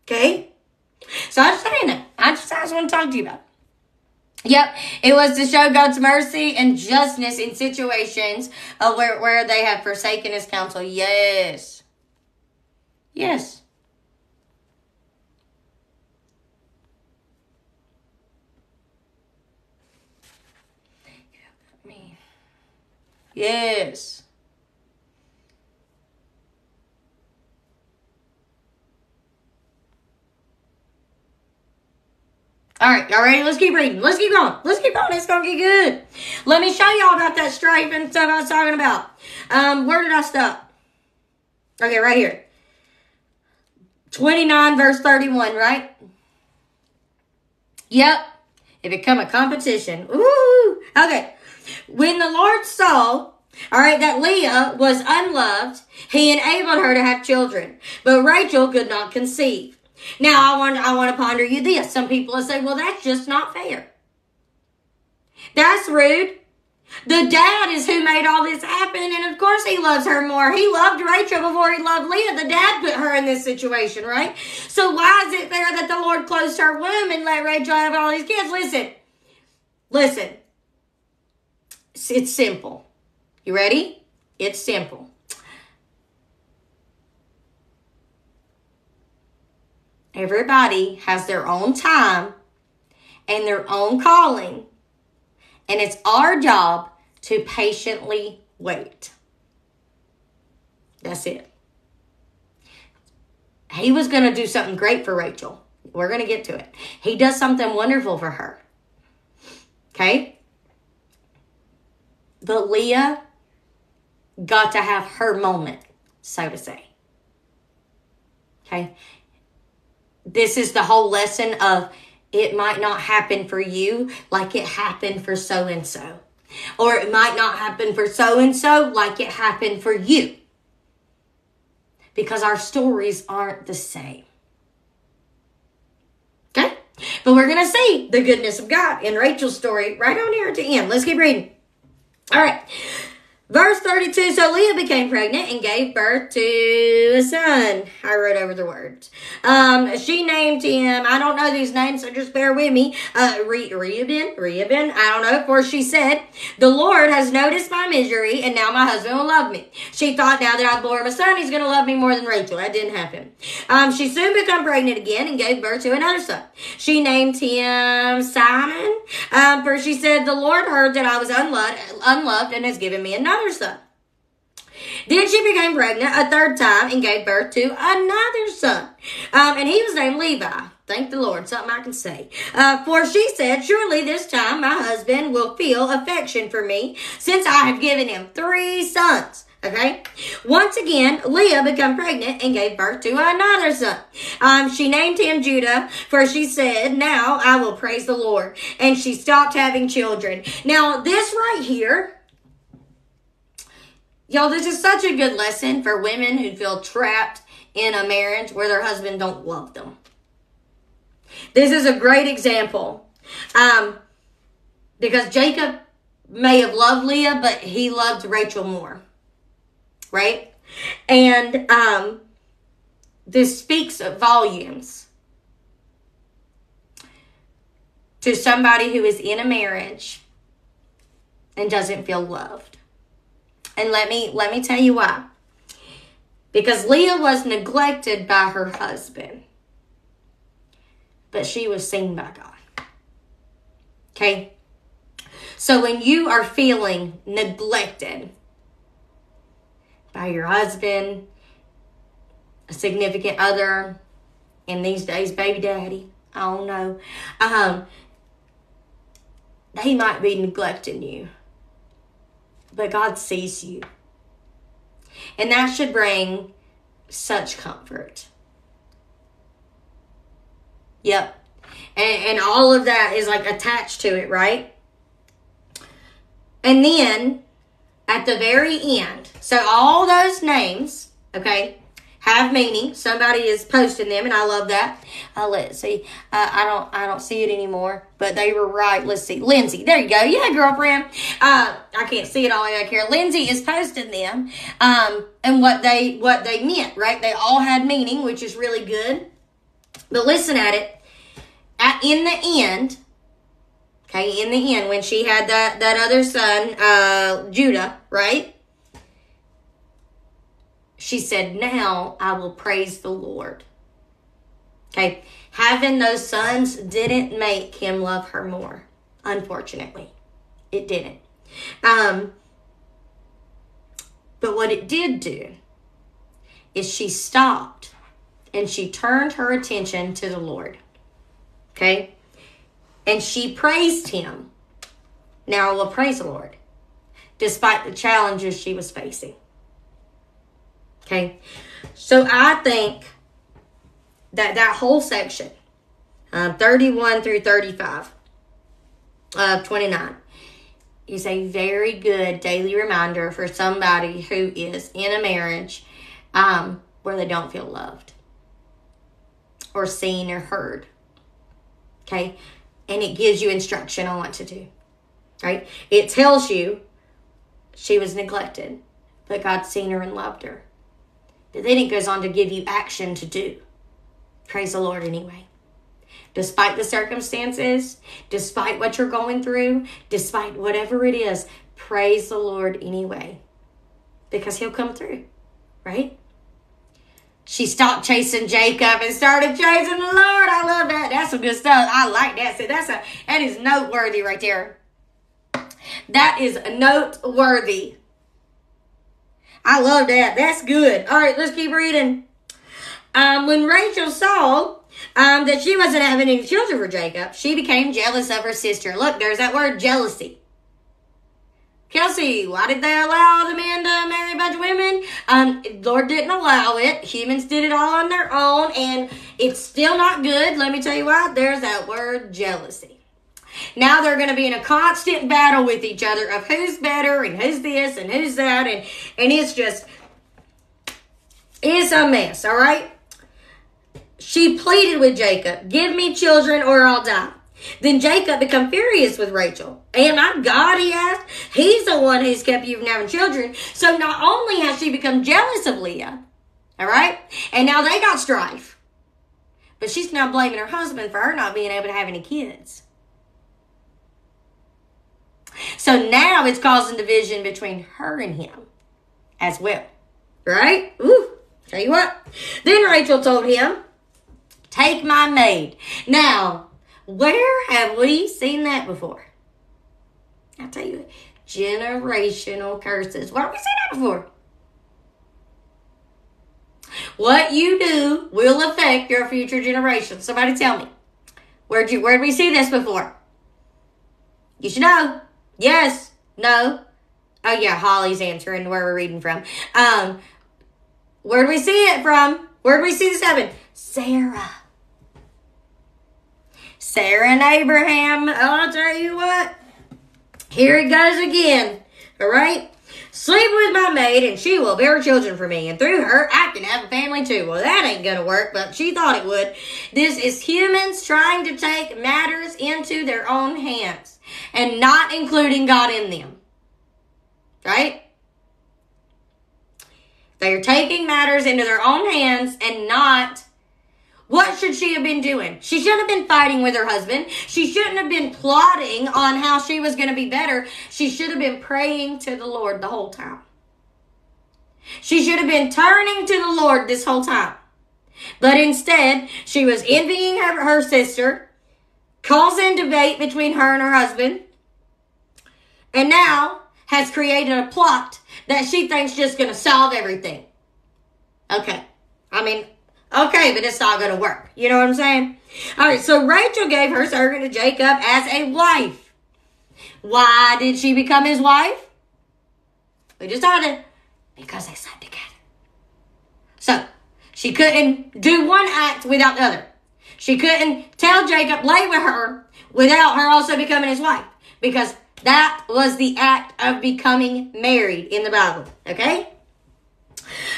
Okay? So I'm just saying that. I just want to talk to you about it. Yep, it was to show God's mercy and justness in situations where they have forsaken his counsel. Yes. Yes. Yes. All right, y'all ready? Let's keep reading. Let's keep going. It's going to get good. Let me show y'all about that strife and stuff I was talking about. Where did I stop? Okay, right here. 29 verse 31, right? Yep. It become a competition. Ooh. Okay. When the Lord saw, all right, that Leah was unloved, he enabled her to have children, but Rachel could not conceive. Now, I want to ponder you this. Some people will say, well, that's just not fair. That's rude. The dad is who made all this happen, and of course he loves her more. He loved Rachel before he loved Leah. The dad put her in this situation, right? So why is it fair that the Lord closed her womb and let Rachel have all these kids? Listen. It's simple. You ready? It's simple. Everybody has their own time and their own calling, and it's our job to patiently wait. That's it. He was going to do something great for Rachel. We're going to get to it. He does something wonderful for her. Okay? But Leah got to have her moment, so to say. Okay? This is the whole lesson of it might not happen for you like it happened for so-and-so. Or it might not happen for so-and-so like it happened for you. Because our stories aren't the same. Okay? But we're going to see the goodness of God in Rachel's story right on here at the end. Let's keep reading. All right. Verse 32, so Leah became pregnant and gave birth to a son. I wrote over the words. She named him, I don't know these names, so just bear with me. Reuben, I don't know. For she said, the Lord has noticed my misery, and now my husband will love me. She thought, now that I've born a son, he's going to love me more than Rachel. That didn't happen. She soon became pregnant again and gave birth to another son. She named him Simon, for she said, the Lord heard that I was unloved and has given me another son. Then she became pregnant a third time and gave birth to another son. And he was named Levi. Thank the Lord, something I can say. For she said, surely this time my husband will feel affection for me, since I have given him 3 sons. Okay? Once again, Leah became pregnant and gave birth to another son. She named him Judah, for she said, now I will praise the Lord. And she stopped having children. Now, this right here, y'all, this is such a good lesson for women who feel trapped in a marriage where their husband don't love them. This is a great example. Because Jacob may have loved Leah, but he loved Rachel more. Right? And this speaks volumes to somebody who is in a marriage and doesn't feel loved. And let me tell you why. Because Leah was neglected by her husband, but she was seen by God. Okay? So when you are feeling neglected by your husband, a significant other, and these days, baby daddy, I don't know, he might be neglecting you, but God sees you. And that should bring such comfort. Yep. And all of that is like attached to it, right? And then at the very end, so all those names, okay, have meaning. Somebody is posting them, and I love that. Let's see. I don't see it anymore, but they were right. Let's see. Lindsay, there you go. Yeah, girlfriend. I can't see it all the way back here. Lindsay is posting them, and what they meant. Right? They all had meaning, which is really good. But listen at it. In the end, okay, in the end, when she had that other son, Judah, right? She said, now I will praise the Lord. Okay. Having those sons didn't make him love her more. Unfortunately. It didn't. But what it did do is she stopped and she turned her attention to the Lord. Okay. And she praised him. Now I will praise the Lord, despite the challenges she was facing. Okay, so I think that whole section, 31 through 35 of 29, is a very good daily reminder for somebody who is in a marriage where they don't feel loved or seen or heard. Okay, and it gives you instruction on what to do. Right, it tells you she was neglected, but God seen her and loved her. But then it goes on to give you action to do. Praise the Lord anyway. Despite the circumstances, despite what you're going through, despite whatever it is, praise the Lord anyway. Because he'll come through, right? She stopped chasing Jacob and started chasing the Lord. I love that. That's some good stuff. I like that. See, that is noteworthy right there. That is noteworthy. I love that. That's good. All right, let's keep reading. When Rachel saw that she wasn't having any children for Jacob, she became jealous of her sister. Look, there's that word, jealousy. Kelsey, why did they allow the man to marry a bunch of women? Lord didn't allow it. Humans did it all on their own, and it's still not good. Let me tell you why. There's that word, jealousy. Now they're going to be in a constant battle with each other of who's better and who's this and who's that. And it's a mess, all right? She pleaded with Jacob, give me children or I'll die. Then Jacob became furious with Rachel. Am I God, he asked. He's the one who's kept you from having children. So not only has she become jealous of Leah, all right? And now they got strife. But she's now blaming her husband for her not being able to have any kids. So now it's causing division between her and him as well. Right? Ooh, tell you what. Then Rachel told him, take my maid. Now, where have we seen that before? I'll tell you, generational curses. Where have we seen that before? What you do will affect your future generations. Somebody tell me. Where'd we see this before? You should know. Yes. No. Oh yeah, Holly's answering where we're reading from. Where do we see it from? Where do we see this happen? Sarah and Abraham. I'll tell you what. Here it goes again. All right. Sleep with my maid, and she will bear children for me. And through her, I can have a family too. Well, that ain't going to work, but she thought it would. This is humans trying to take matters into their own hands and not including God in them. Right? They are taking matters into their own hands and not. What should she have been doing? She shouldn't have been fighting with her husband. She shouldn't have been plotting on how she was going to be better. She should have been praying to the Lord the whole time. She should have been turning to the Lord this whole time. But instead, she was envying her sister, causing debate between her and her husband, and now has created a plot that she thinks just going to solve everything. Okay. Okay, but it's not going to work. You know what I'm saying? All right, so Rachel gave her servant to Jacob as a wife. Why did she become his wife? We decided because they slept together. So, she couldn't do one act without the other. She couldn't tell Jacob, lay with her, without her also becoming his wife. Because that was the act of becoming married in the Bible. Okay?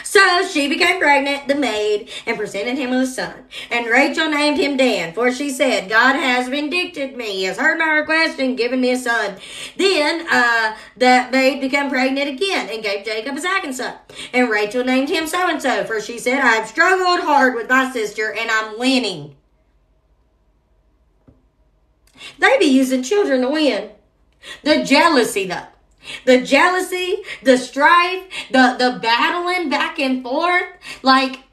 So she became pregnant, the maid, and presented him with a son. And Rachel named him Dan, for she said, God has vindicted me, he has heard my request and given me a son. Then that maid became pregnant again and gave Jacob a second son. And Rachel named him so-and-so, for she said, I have struggled hard with my sister and I'm winning. They be using children to win. The jealousy, though. The jealousy, the strife, the battling back and forth. Like,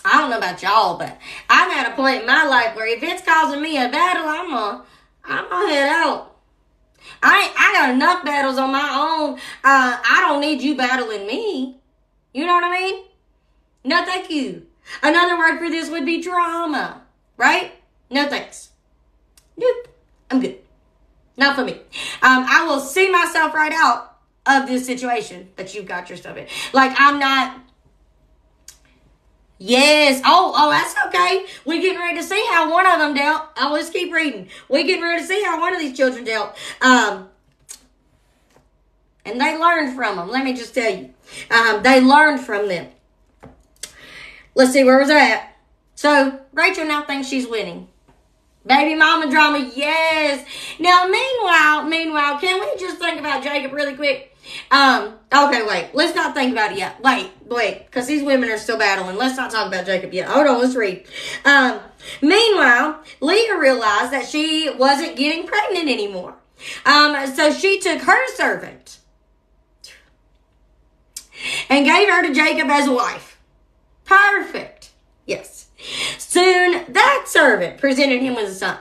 I don't know about y'all, but I'm at a point in my life where if it's causing me a battle, I'm gonna head out. I got enough battles on my own. I don't need you battling me. You know what I mean? No, thank you. Another word for this would be drama, right? No thanks. Nope. I'm good. Not for me. I will see myself right out of this situation that you've got yourself in. Like, I'm not. Yes. Oh, that's okay. We're getting ready to see how one of them dealt. Let's keep reading. We're getting ready to see how one of these children dealt. And they learned from them. Let me just tell you. They learned from them. Let's see, where was that? So, Rachel now thinks she's winning. Baby mama drama, yes. Now, meanwhile, can we just think about Jacob really quick? Okay, wait. Let's not think about it yet. Wait, because these women are still battling. Let's not talk about Jacob yet. Hold on, let's read. Meanwhile, Leah realized that she wasn't getting pregnant anymore. So she took her servant and gave her to Jacob as a wife. Perfect. Yes. Soon, that servant presented him with a son.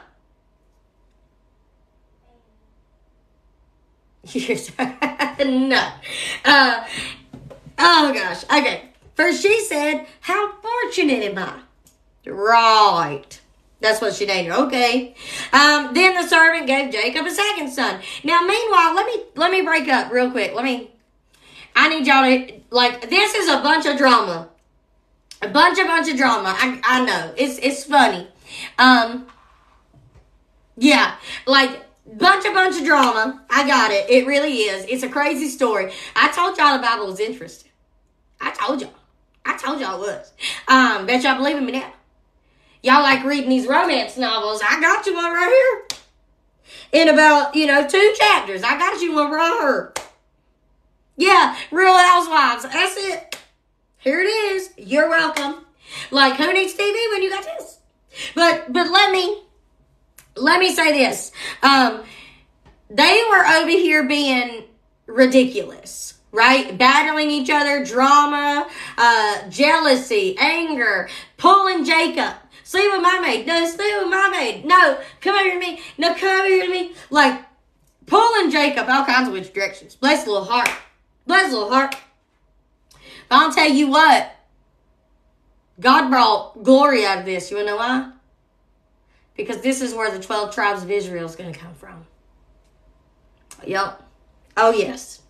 No. Oh, gosh. Okay. First, she said, how fortunate am I? Right. That's what she named her. Okay. Then the servant gave Jacob a second son. Now, meanwhile, let me break up real quick. I need y'all to, this is a bunch of drama. A bunch of drama. I know. It's funny. Yeah. Bunch of drama. I got it. It really is. It's a crazy story. I told y'all the Bible was interesting. I told y'all it was. Bet y'all believe in me now. Y'all like reading these romance novels. I got you one right here. In about, 2 chapters. I got you one right here. Yeah. Real Housewives. That's it. Here it is. You're welcome. Who needs TV when you got this? But let me say this. They were over here being ridiculous, right? Battling each other, drama, jealousy, anger, pulling Jacob. Sleep with my maid. No, sleep with my maid. No, come over to me. No, come over here to me. Pulling Jacob all kinds of which directions. Bless the little heart. Bless the little heart. But I'll tell you what, God brought glory out of this. You want to know why? Because this is where the 12 tribes of Israel is going to come from. Yep. Oh, yes.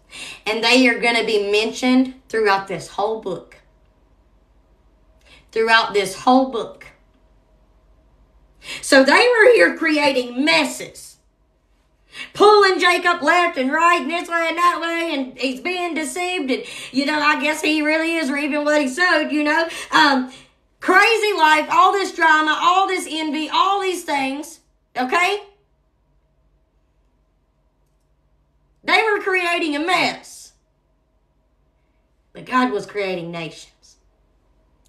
And they are going to be mentioned throughout this whole book. Throughout this whole book. So they were here creating messes. Pulling Jacob left and right and this way and that way, and he's being deceived, and, I guess he really is reaping what he sowed, Crazy life, all this drama, all this envy, all these things, okay? They were creating a mess. But God was creating nations.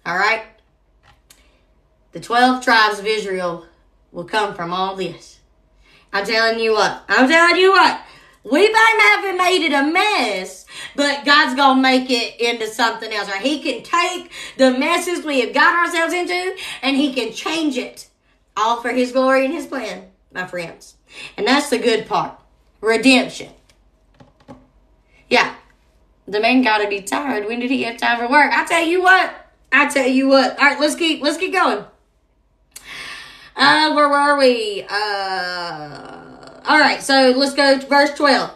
All right? The 12 tribes of Israel will come from all this. I'm telling you what. We might have made it a mess, but God's going to make it into something else. Right? He can take the messes we have got ourselves into, and he can change it. All for his glory and his plan, my friends. And that's the good part. Redemption. Yeah. The man got to be tired. When did he have time for work? I tell you what. All right, let's keep going. Where were we? All right, so let's go to verse 12.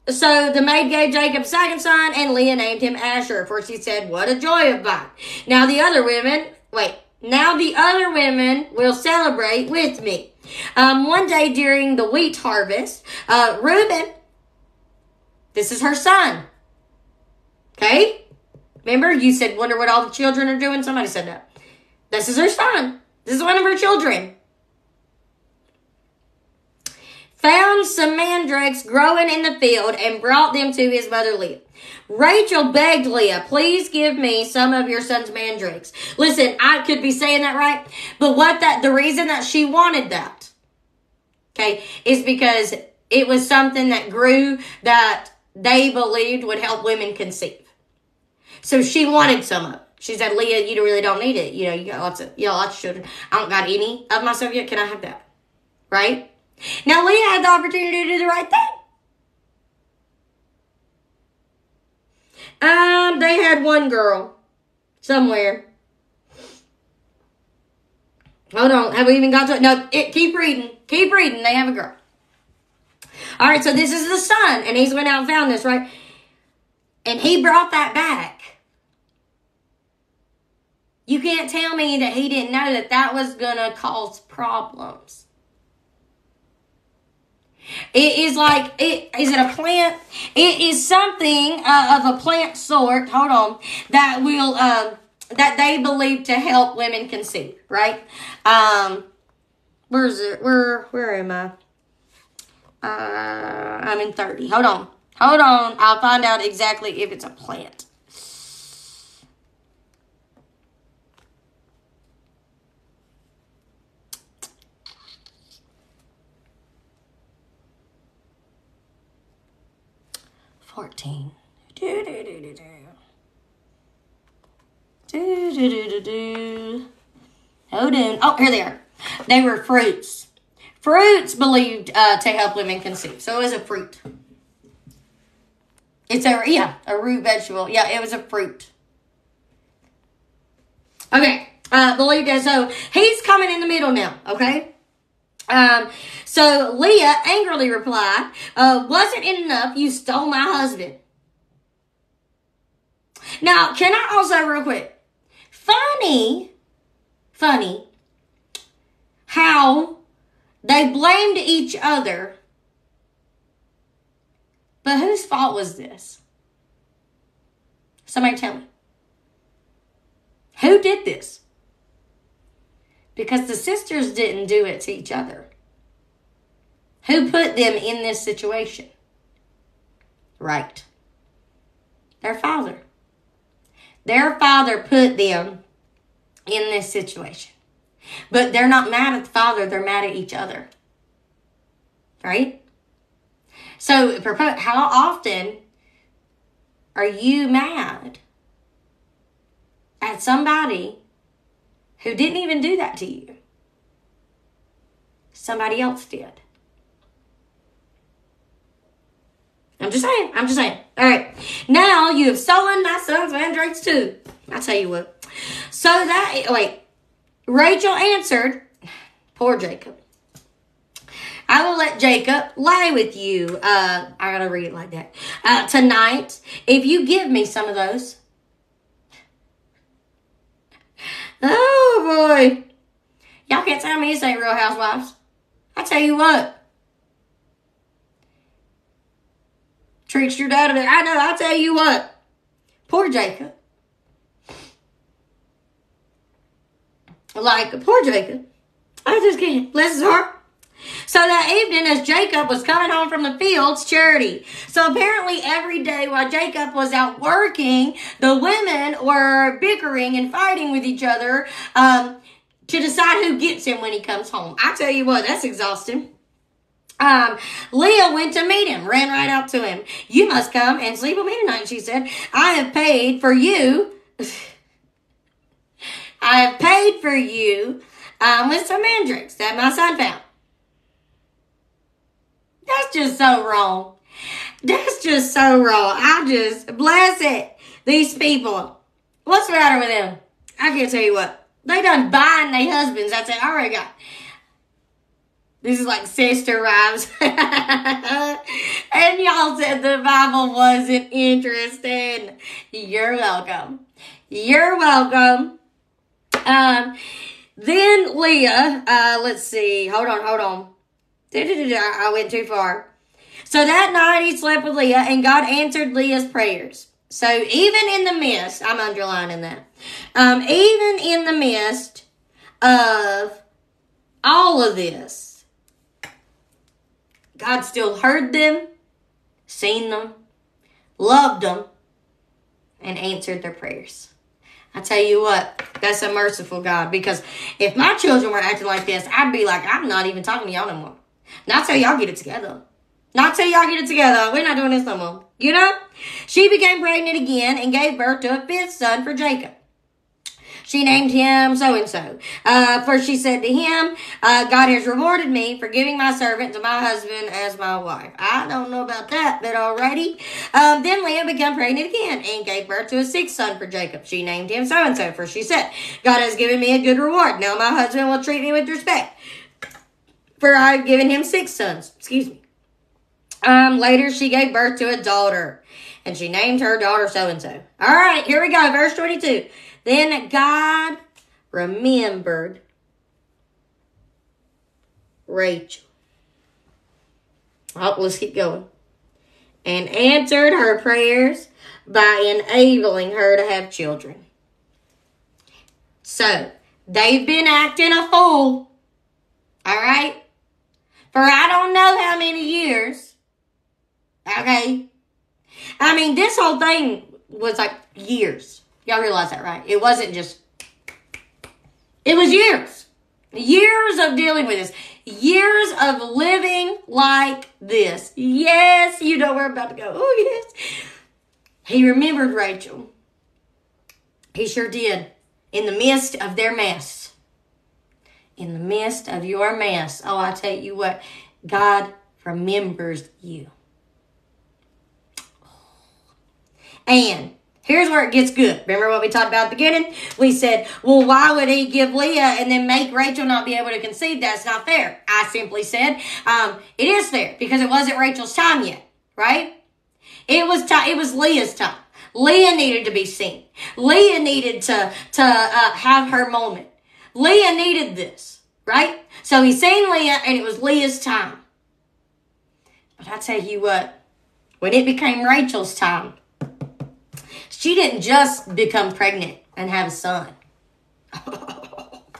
So the maid gave Jacob a second son, and Leah named him Asher, for she said, "What a joy of mine. Now the other women will celebrate with me." One day during the wheat harvest, Reuben, this is her son. Okay? Remember, you said, wonder what all the children are doing? Somebody said that. This is her son. This is one of her children. Found some mandrakes growing in the field and brought them to his mother Leah. Rachel begged Leah, "Please give me some of your son's mandrakes." Listen, I could be saying that right, but the reason that she wanted that, okay, is because it was something that grew that they believed would help women conceive. So she wanted some of it. She said, "Leah, you really don't need it. You got lots of children. I don't got any of myself yet. Can I have that?" Right? Now, Leah had the opportunity to do the right thing. They had one girl somewhere. Hold on. Have we even got to it? No, keep reading. Keep reading. They have a girl. All right, so this is the son, and he's went out and found this, right? And he brought that back. You can't tell me that he didn't know that was going to cause problems. It is is it a plant? It is something of a plant sort, hold on, that will, that they believe to help women conceive, right? Where is it? Where am I? I'm in 30. Hold on. I'll find out exactly if it's a plant. Hold on. Oh, here they are. They were fruits. Fruits believed to help women conceive. So it was a fruit. It's a root vegetable. Yeah, it was a fruit. Okay. Believed that. So he's coming in the middle now. Okay. So Leah angrily replied, "Wasn't it enough you stole my husband?" Now, can I also real quick, funny how they blamed each other, but whose fault was this? Somebody tell me. Who did this? Because the sisters didn't do it to each other. Who put them in this situation? Right. Their father. Their father put them in this situation. But they're not mad at the father, they're mad at each other. Right? So, how often are you mad at somebody who didn't even do that to you? Somebody else did. I'm just saying. All right. Now you have stolen my son's mandrakes too. I tell you what. Rachel answered, poor Jacob. "I will let Jacob lie with you." I gotta read it like that. "Tonight, if you give me some of those." Oh boy. Y'all can't tell me this ain't Real Housewives. I tell you what. tricked your dad. I know, I'll tell you what. Poor Jacob. Poor Jacob. I just can't. Bless his heart. So that evening, as Jacob was coming home from the fields, Charity. So apparently every day while Jacob was out working, the women were bickering and fighting with each other to decide who gets him when he comes home. I tell you what, that's exhausting. Leah went to meet him, ran right out to him. You must come and sleep with me tonight, she said. I have paid for you. I have paid for you with some mandrakes that my son found. That's just so wrong. That's just so wrong. Bless it. These people. What's the matter with them? I can't tell you what. They done buying their husbands. That's it. I already got. This is like sister wives. And y'all said the Bible wasn't interesting. You're welcome. You're welcome. Then Leah, let's see. Hold on. I went too far. So that night he slept with Leah, and God answered Leah's prayers. So even in the midst, I'm underlining that. Even in the midst of all of this, God still heard them, seen them, loved them, and answered their prayers. I tell you what, that's a merciful God. Because if my children were acting like this, I'd be like, I'm not even talking to y'all no more. Not till y'all get it together. Not till y'all get it together. We're not doing this no more. You know? She became pregnant again and gave birth to a fifth son for Jacob. She named him so-and-so. For she said to him, God has rewarded me for giving my servant to my husband as my wife. I don't know about that, but alrighty. Then Leah became pregnant again and gave birth to a sixth son for Jacob. She named him so-and-so. For she said, God has given me a good reward. Now my husband will treat me with respect. For I have given him 6 sons. Excuse me. Later she gave birth to a daughter. And she named her daughter so-and-so. Alright, here we go. Verse 22. Then God remembered Rachel. Oh, let's keep going. And answered her prayers by enabling her to have children. So, they've been acting a fool. Alright? For I don't know how many years. Okay? I mean, this whole thing was like years. Y'all realize that, right? It wasn't just... It was years. Years of dealing with this. Years of living like this. Yes, you know where I'm about to go. Oh, yes. He remembered Rachel. He sure did. In the midst of their mess. In the midst of your mess. Oh, I tell you what. God remembers you. And here's where it gets good. Remember what we talked about at the beginning? We said, well, why would he give Leah and then make Rachel not be able to conceive? That's not fair. I simply said, it is fair because it wasn't Rachel's time yet, right? It was Leah's time. Leah needed to be seen. Leah needed to have her moment. Leah needed this, right? So he seen Leah and it was Leah's time. But I tell you what, when it became Rachel's time, she didn't just become pregnant and have a son.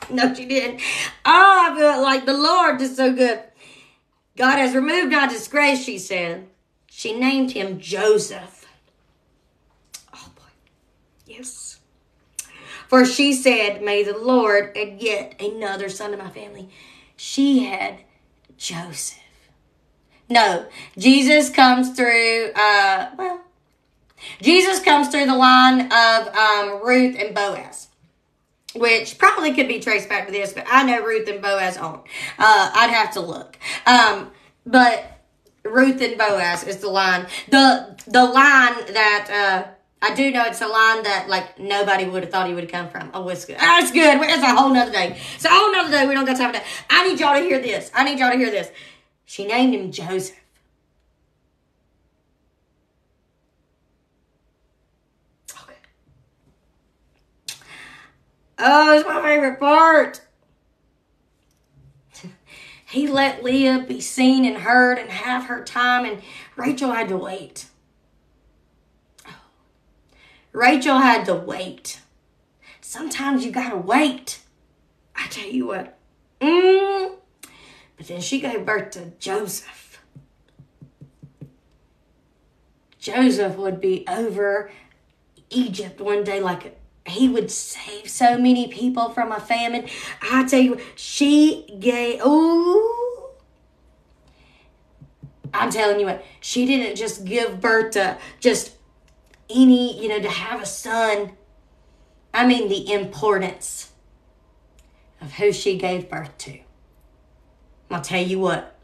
No, she didn't. Oh, I feel like the Lord is so good. God has removed my disgrace, she said. She named him Joseph. Oh, boy. Yes. For she said, may the Lord add yet another son to my family. She had Joseph. No, Jesus comes through, Jesus comes through the line of Ruth and Boaz, which probably could be traced back to this, but I know Ruth and Boaz aren't. I'd have to look. But Ruth and Boaz is the line. The line that I do know it's a line that like nobody would have thought he would have come from. Oh, it's good. That's good. It's a whole nother day. It's a whole nother day. We don't got time for that. I need y'all to hear this. She named him Joseph. Oh, it's my favorite part. He let Leah be seen and heard and have her time, and Rachel had to wait. Rachel had to wait. Sometimes you gotta wait. I tell you what. But then she gave birth to Joseph. Joseph would be over Egypt one day, like he would save so many people from a famine. I tell you, I'm telling you what, she didn't just give birth to just any, to have a son. I mean the importance of who she gave birth to. I'll tell you what.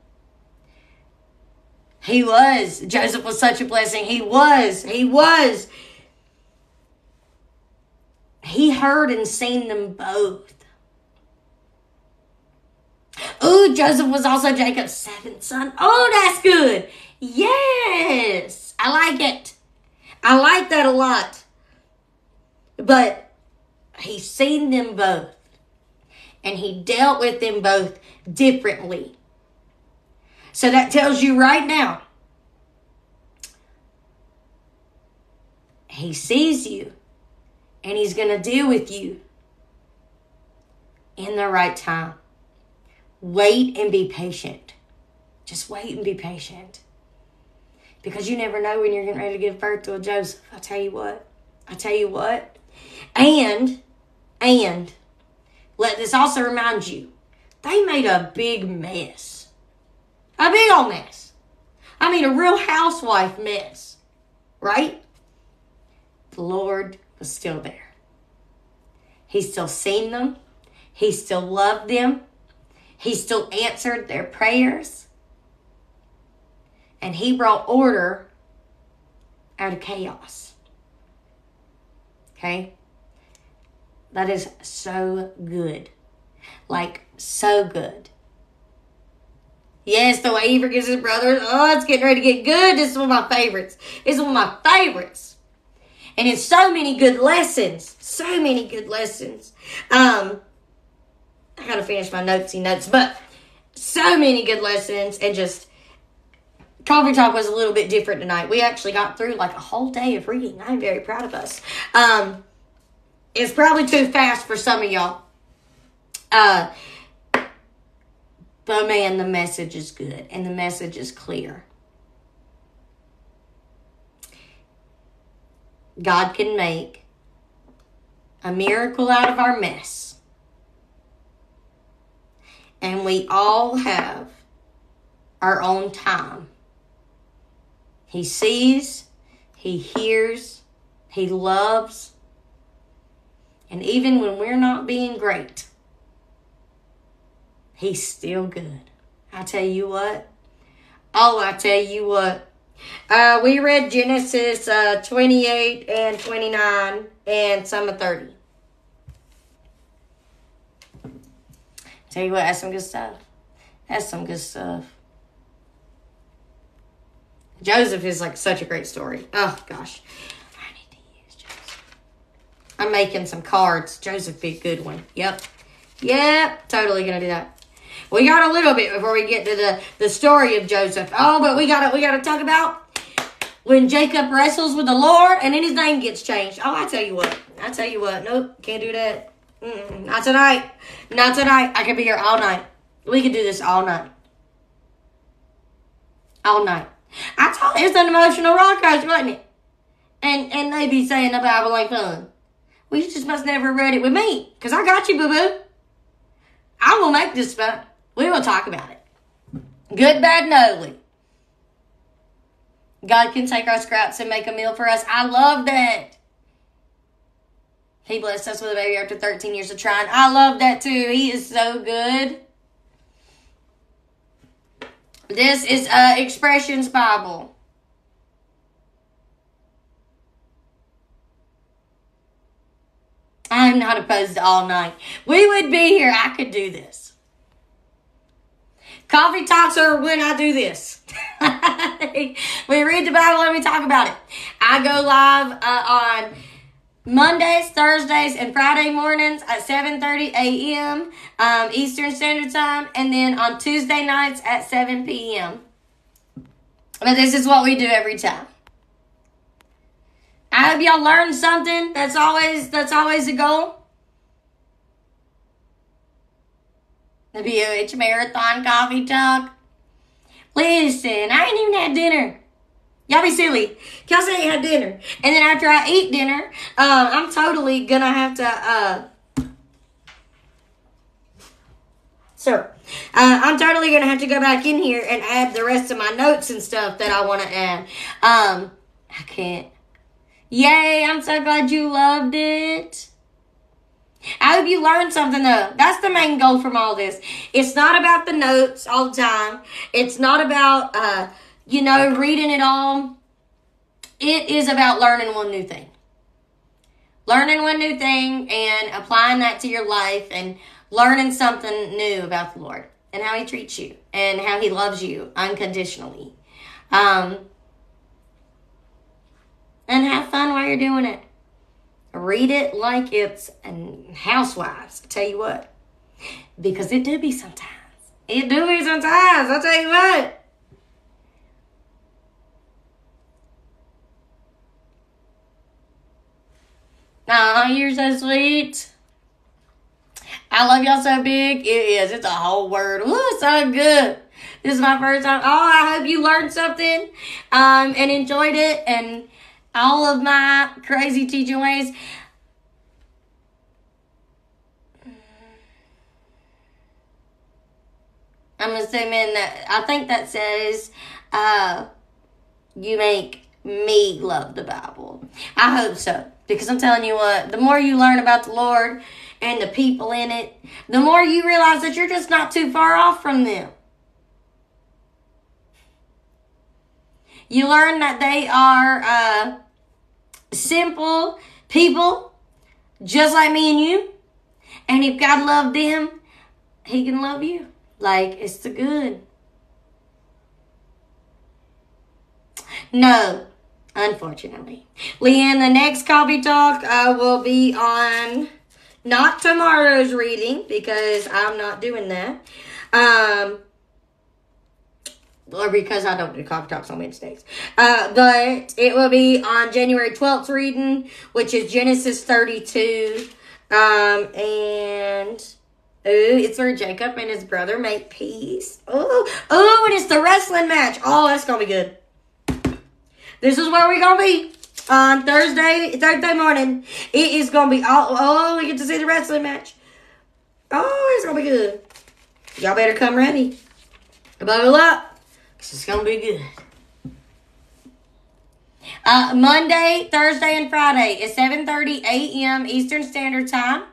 Joseph was such a blessing. He was. He heard and seen them both. Joseph was also Jacob's seventh son. That's good. Yes. I like it. I like that a lot. But he's seen them both. And he dealt with them both differently. So that tells you right now, he sees you and he's going to deal with you in the right time. Wait and be patient. Just wait and be patient. Because you never know when you're getting ready to give birth to a Joseph. I tell you what. And let this also remind you, they made a big mess. A big old mess. I mean, a real housewife mess. Right? The Lord was still there. He still seen them. He still loved them. He still answered their prayers. And he brought order out of chaos. Okay? That is so good. Like, so good. Yes, the way he forgives his brothers. It's getting ready to get good. This is one of my favorites. And it's so many good lessons. I gotta finish my notes, but so many good lessons, and just Coffee Talk was a little bit different tonight. We actually got through like a whole day of reading. I'm very proud of us. It's probably too fast for some of y'all. But man, the message is good and the message is clear. God can make a miracle out of our mess. And we all have our own time. He sees, he hears, he loves. And even when we're not being great, he's still good. I tell you what. We read Genesis 28 and 29 and some of 30. Tell you what, that's some good stuff. Joseph is like such a great story. Oh, gosh. I need to use Joseph. I'm making some cards. Joseph be a good one. Yep, totally going to do that. We got a little bit before we get to the story of Joseph. But we gotta talk about when Jacob wrestles with the Lord and then his name gets changed. I tell you what. Nope, can't do that. Not tonight. I could be here all night. We could do this all night. I told you it's an emotional roller coaster, wasn't it? And they be saying the Bible ain't fun. Well, you just must never read it with me. Because I got you, boo-boo. I will make this fun. We will talk about it. Good, bad, and ugly. God can take our scraps and make a meal for us. I love that. He blessed us with a baby after 13 years of trying. I love that too. He is so good. This is Expressions Bible. I'm not opposed to all night. We would be here. I could do this. Coffee Talks are when I do this. We read the Bible and we talk about it. I go live on Mondays, Thursdays, and Friday mornings at 7:30 a.m. Eastern Standard Time. And then on Tuesday nights at 7 p.m. But this is what we do every time. I hope y'all learned something. That's always the goal. The BOH Marathon Coffee Talk. Listen, I ain't even had dinner. Y'all be silly. Kelsey ain't had dinner. And then after I eat dinner, I'm totally gonna have to, I'm totally gonna have to go back in here and add the rest of my notes and stuff that I want to add. I can't. Yay, I'm so glad you loved it. I hope you learned something, though. That's the main goal from all this. It's not about the notes all the time. It's not about, reading it all. It is about learning one new thing. Learning one new thing and applying that to your life and learning something new about the Lord and how he treats you and how he loves you unconditionally. And have fun while you're doing it. Read it like it's Housewives. I tell you what. Because it do be sometimes. It do be sometimes. I'll tell you what. Aw, you're so sweet. I love y'all so big. It is. It's a whole word. Ooh, it's so good. This is my first time. Oh, I hope you learned something and enjoyed it and all of my crazy teaching ways. I'm assuming that, I think that says, you make me love the Bible. I hope so. Because I'm telling you what, the more you learn about the Lord and the people in it, the more you realize that you're just not too far off from them. You learn that they are simple people, just like me and you. And if God loved them, he can love you. Like, it's the good. No, unfortunately. Leanne, the next coffee talk will be on not tomorrow's reading, because I'm not doing that. Or because I don't do coffee talks on Wednesdays. But it will be on January 12th reading, which is Genesis 32. And it's where Jacob and his brother make peace. Oh, and it's the wrestling match. Oh, that's going to be good. This is where we're going to be on Thursday morning. It is going to be we get to see the wrestling match. Oh, it's going to be good. Y'all better come ready. Buckle up. It's going to be good. Monday, Thursday, and Friday is 7:30 a.m. Eastern Standard Time.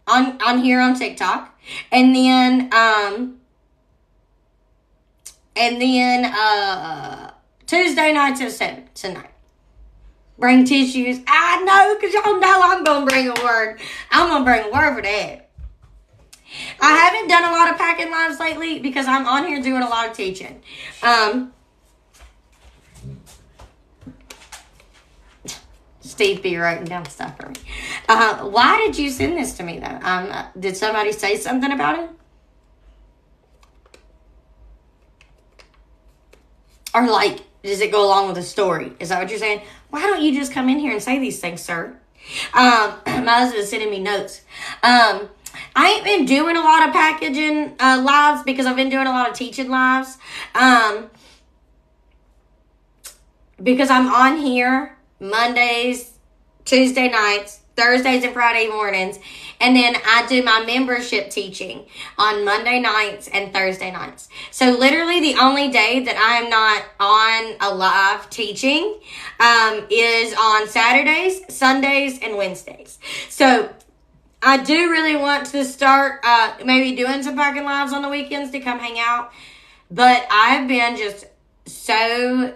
On here on TikTok. And then Tuesday nights at 7 tonight. Bring tissues. I know, because y'all know I'm going to bring a word. I'm going to bring a word for that. I haven't done a lot of packing lives lately because I'm on here doing a lot of teaching. Steve be writing down stuff for me. Why did you send this to me, though? Did somebody say something about it? Or, like, does it go along with the story? Is that what you're saying? Why don't you just come in here and say these things, sir? My husband's sending me notes. I ain't been doing a lot of packaging lives because I've been doing a lot of teaching lives. Because I'm on here Mondays, Tuesday nights, Thursdays and Friday mornings. And then I do my membership teaching on Monday nights and Thursday nights. So literally the only day that I am not on a live teaching is on Saturdays, Sundays, and Wednesdays. So I do really want to start maybe doing some packing lives on the weekends to come hang out. But I've been just so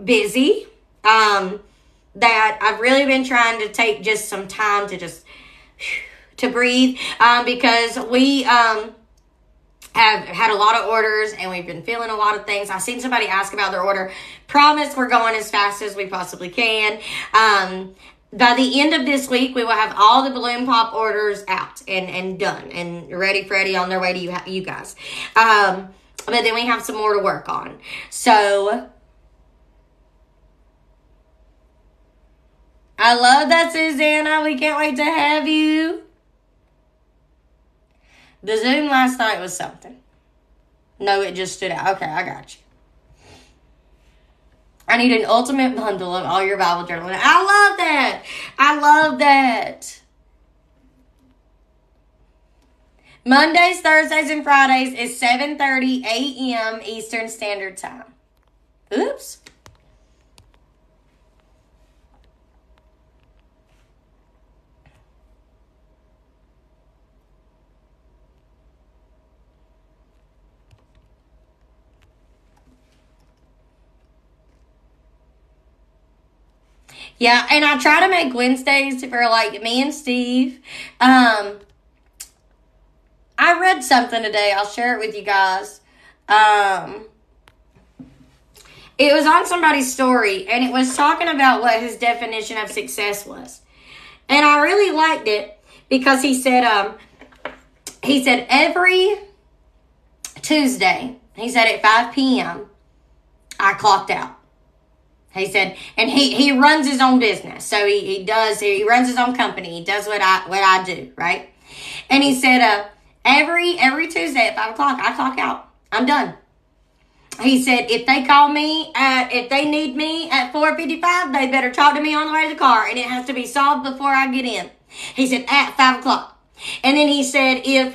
busy that I've really been trying to take just some time to breathe because we have had a lot of orders and we've been feeling a lot of things. I've seen somebody ask about their order. Promise we're going as fast as we possibly can. By the end of this week, we will have all the balloon pop orders out and done and ready on their way to you guys. But then we have some more to work on. So I love that, Susanna. We can't wait to have you. The Zoom last night was something. No, it just stood out. Okay, I got you. I need an ultimate bundle of all your Bible journaling. I love that. I love that. Mondays, Thursdays, and Fridays is 7:30 a.m. Eastern Standard Time. Oops. Yeah, and I try to make Wednesdays for like me and Steve. I read something today. I'll share it with you guys. It was on somebody's story, and it was talking about what his definition of success was. And I really liked it because he said every Tuesday, he said at 5 p.m., I clocked out. He said, and he runs his own business. So he runs his own company. He does what I do, right? And he said, every Tuesday at 5 o'clock, I clock out. I'm done. He said, if they call me if they need me at 4:55, they better talk to me on the way to the car, and it has to be solved before I get in. He said, at 5 o'clock. And then he said, if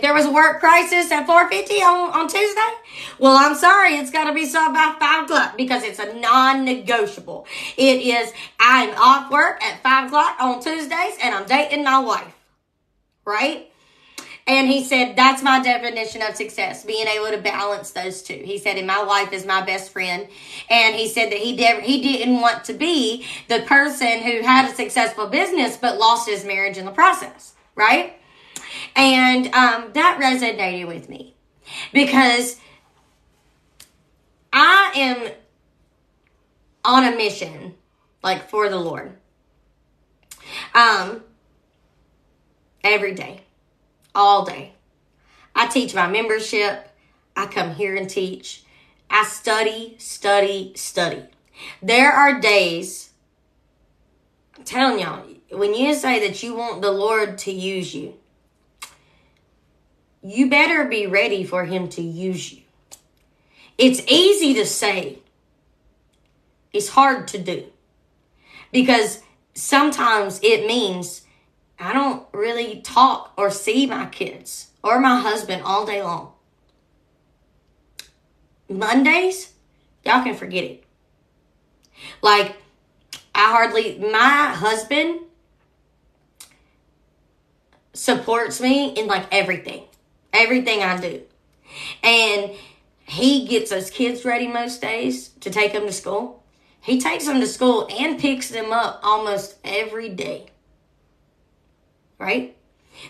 there was a work crisis at 4:50 on Tuesday, well, I'm sorry, it's got to be solved by 5 o'clock because it's a non-negotiable. It is, I'm off work at 5 o'clock on Tuesdays and I'm dating my wife, right? And he said, that's my definition of success, being able to balance those two. He said, and my wife is my best friend. And he said that he didn't want to be the person who had a successful business but lost his marriage in the process, right? And that resonated with me because I am on a mission, like for the Lord, every day, all day. I teach my membership. I come here and teach. I study. There are days, I'm telling y'all, when you say that you want the Lord to use you, you better be ready for him to use you. It's easy to say. It's hard to do. Because sometimes it means I don't really talk or see my kids or my husband all day long. Mondays, y'all can forget it. Like, my husband supports me in like everything I do. And he gets us kids ready most days to take them to school. He takes them to school and picks them up almost every day. Right?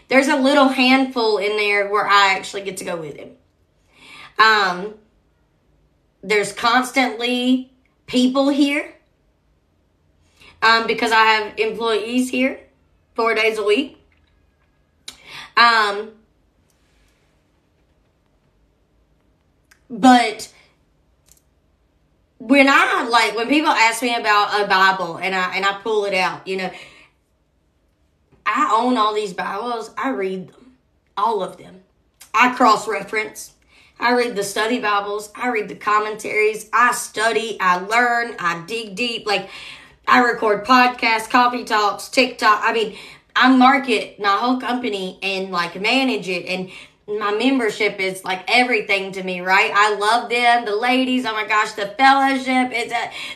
There's a little handful in there where I actually get to go with him. There's constantly people here. Because I have employees here 4 days a week. But when people ask me about a Bible and I pull it out, I own all these Bibles. I read them, all of them. I cross-reference. I read the study Bibles. I read the commentaries. I study. I learn. I dig deep. Like, I record podcasts, coffee talks, TikTok. I mean, I market my whole company and manage it, and my membership is like everything to me, right? I love them, the ladies. Oh my gosh, the fellowship.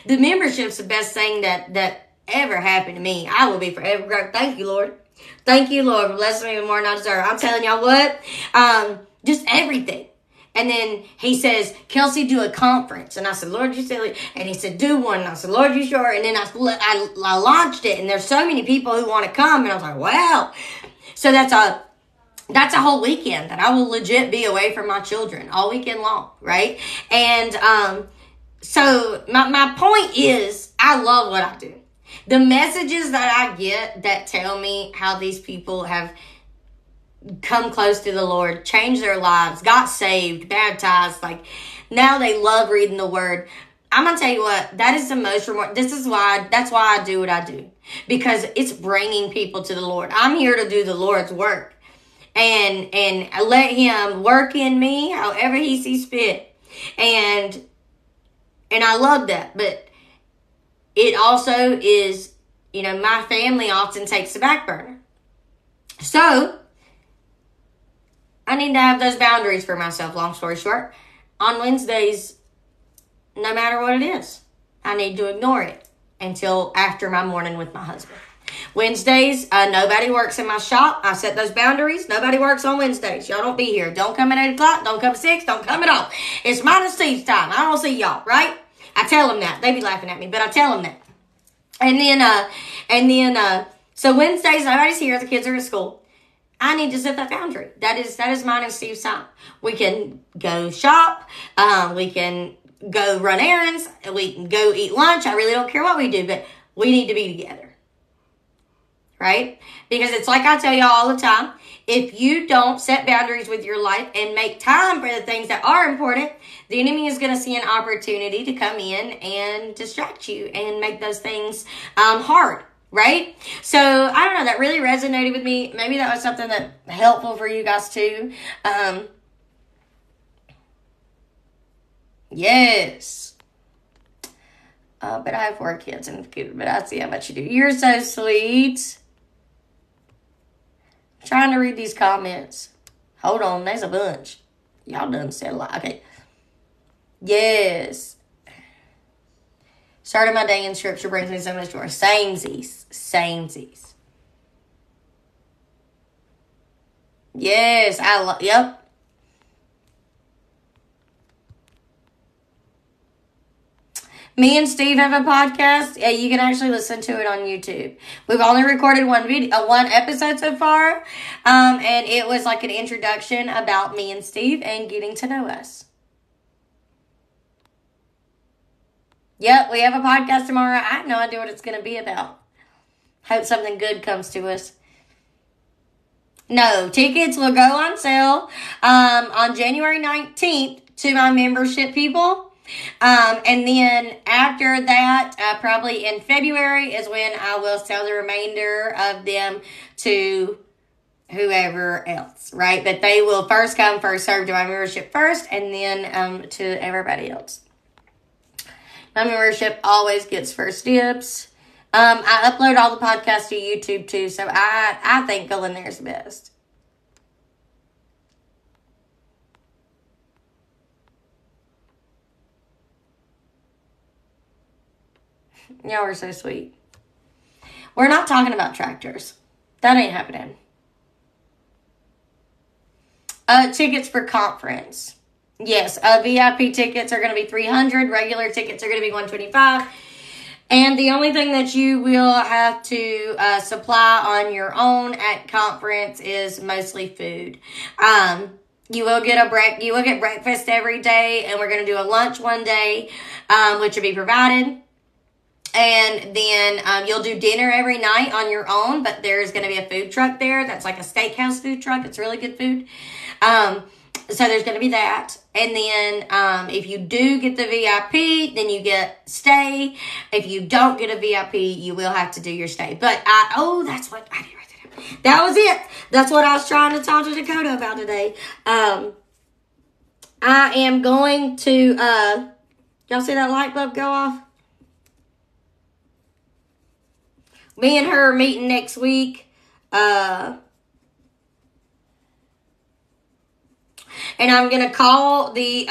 The membership's the best thing that ever happened to me. I will be forever grateful. Thank you, Lord. Thank you, Lord, for blessing me with more than I deserve. I'm telling y'all what, just everything. And then he says, Kelsey, do a conference. And I said, Lord, you silly. And he said, do one. And I said, Lord, you sure? And then I launched it. And there's so many people who want to come. And I was like, wow. So that's a whole weekend that I will legit be away from my children all weekend long, right? And so my point is, I love what I do. The messages that I get that tell me how these people have come close to the Lord, changed their lives, got saved, baptized, now they love reading the Word. I'm going to tell you what, that is the most rewarding. That's why I do what I do. Because it's bringing people to the Lord. I'm here to do the Lord's work. And let him work in me however he sees fit. And I love that. But it also is, my family often takes the back burner. So, I need to have those boundaries for myself, long story short. On Wednesdays, no matter what it is, I need to ignore it until after my morning with my husband. Wednesdays, nobody works in my shop. I set those boundaries. Nobody works on Wednesdays. Y'all don't be here. Don't come at 8 o'clock. Don't come at 6. Don't come at all. It's mine and Steve's time. I don't see y'all, right? I tell them that. They be laughing at me, but I tell them that. And then, so Wednesdays, nobody's here. The kids are at school. I need to set that boundary. That is mine and Steve's time. We can go shop. We can go run errands. We can go eat lunch. I really don't care what we do, but we need to be together. Right? Because it's like I tell y'all all the time, if you don't set boundaries with your life and make time for the things that are important, the enemy is going to see an opportunity to come in and distract you and make those things hard. Right? So, I don't know, that really resonated with me. Maybe that was something that helpful for you guys too. Yes. But I have 4 kids, but I see how much you do. You're so sweet. I'm trying to read these comments. Hold on, there's a bunch. Y'all done said a lot. Okay. Yes. Starting my day in scripture brings me so much joy. Samesies. Yes, yep. Me and Steve have a podcast. Yeah, you can actually listen to it on YouTube. We've only recorded one episode so far. And it was like an introduction about me and Steve and getting to know us. Yep, we have a podcast tomorrow. I have no idea what it's going to be about. Hope something good comes to us. No, tickets will go on sale on January 19th to my membership people. And then after that, probably in February is when I will sell the remainder of them to whoever else, right? But they will first come, first serve to my membership first, and then to everybody else. My membership always gets first dibs. I upload all the podcasts to YouTube too, so I think going there is the best. Y'all are so sweet. We're not talking about tractors. That ain't happening. Tickets for conference. Yes, VIP tickets are going to be $300. Regular tickets are going to be $125. And the only thing that you will have to supply on your own at conference is mostly food. You will get breakfast every day, and we're going to do a lunch one day, which will be provided. And then you'll do dinner every night on your own, but there's going to be a food truck there. That's like a steakhouse food truck. It's really good food. So there's going to be that. And then if you do get the VIP, then you get stay. If you don't get a VIP, you will have to do your stay. But that's what I did write that down. That was it. That's what I was trying to talk to Dakota about today. I am going to, y'all see that light bulb go off? Me and her are meeting next week. And I'm going to call the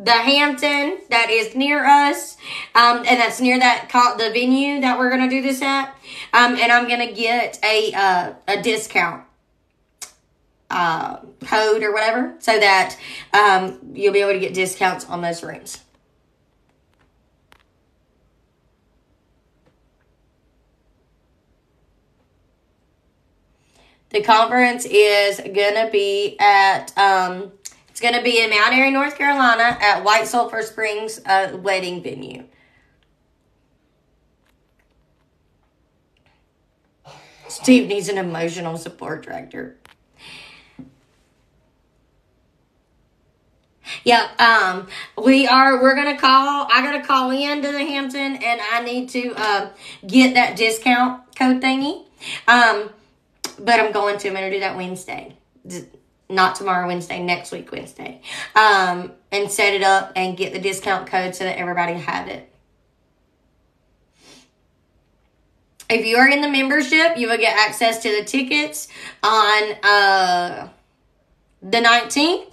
Hampton that is near us. And that's near the venue that we're going to do this at. And I'm going to get a discount code or whatever, so that you'll be able to get discounts on those rooms. The conference is going to be at, it's going to be in Mount Airy, North Carolina at White Sulphur Springs wedding venue. Steve needs an emotional support tractor. Yeah, we're gonna call, I gotta call in to the Hampton, and I need to, get that discount code thingy. But I'm gonna do that Wednesday. Not tomorrow Wednesday, next week Wednesday. And set it up and get the discount code so that everybody have it. If you are in the membership, you will get access to the tickets on, the 19th.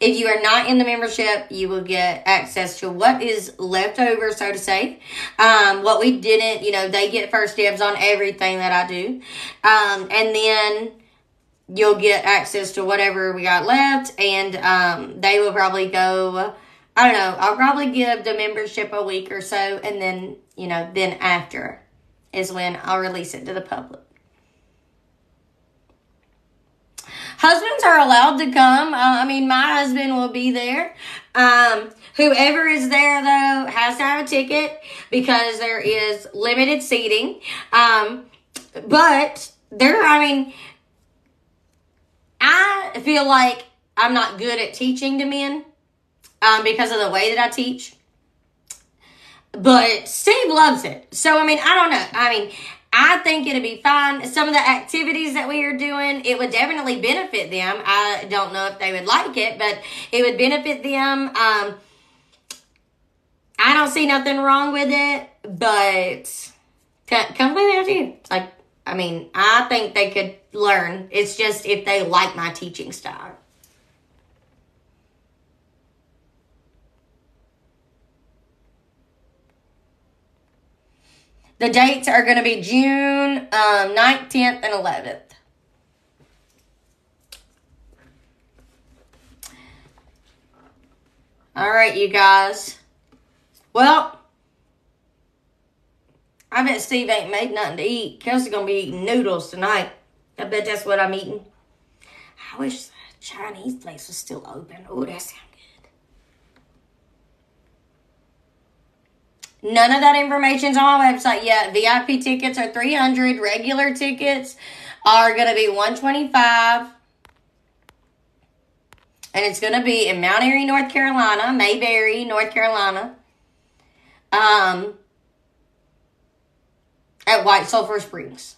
If you are not in the membership, you will get access to what is left over, so to say. What we didn't, they get first dibs on everything that I do. And then you'll get access to whatever we got left. And they will probably go, I don't know, I'll probably give the membership a week or so. And then, then after is when I'll release it to the public. Husbands are allowed to come. My husband will be there. Whoever is there, though, has to have a ticket because there is limited seating. But I feel like I'm not good at teaching to men because of the way that I teach. But Steve loves it. So, I don't know. I think it'd be fine. Some of the activities that we are doing, it would definitely benefit them. I don't know if they would like it, but it would benefit them. I don't see nothing wrong with it, but completely up to you. I think they could learn. It's just if they like my teaching style. The dates are going to be June 9th, 10th, and 11th. All right, you guys. Well, I bet Steve ain't made nothing to eat. Kelsey's going to be eating noodles tonight. I bet that's what I'm eating. I wish the Chinese place was still open. Oh, that sounds good. None of that information's on my website yet. VIP tickets are $300. Regular tickets are going to be $125. And it's going to be in Mount Airy, North Carolina. Mayberry, North Carolina. At White Sulphur Springs.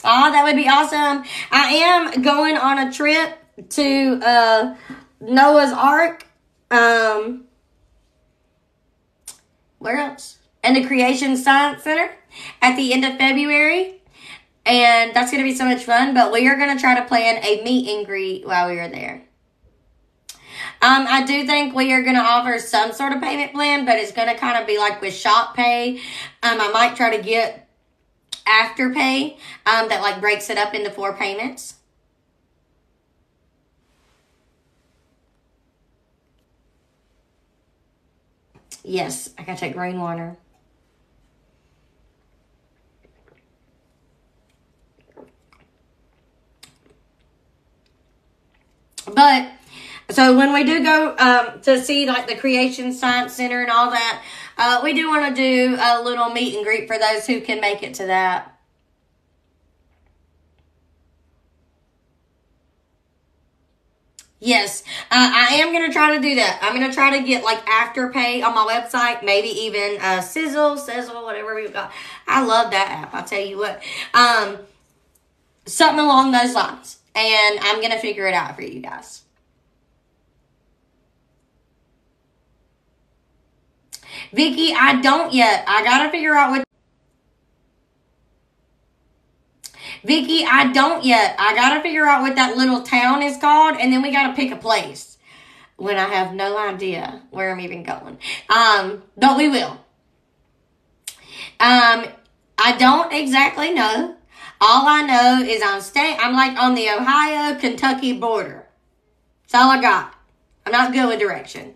Oh, that would be awesome. I am going on a trip to Noah's Ark. Where else? And the Creation Science Center at the end of February. And that's going to be so much fun. But we are going to try to plan a meet and greet while we are there. I do think we are going to offer some sort of payment plan, but it's going to kind of be like with Shop Pay. I might try to get Afterpay that breaks it up into 4 payments. Yes, I gotta take rainwater. But, so when we do go to see the Creation Science Center and all that, we do want to do a little meet and greet for those who can make it to that. Yes, I am going to try to do that. I'm going to try to get Afterpay on my website, maybe even Sizzle, whatever we've got. I love that app, I'll tell you what. Something along those lines. And I'm going to figure it out for you guys. Vicky, I don't yet. I got to figure out what. Vicky, I don't yet. I got to figure out what that little town is called, and then we got to pick a place when I have no idea where I'm even going. But we will. I don't exactly know. All I know is I'm on the Ohio-Kentucky border. That's all I got. I'm not good with direction.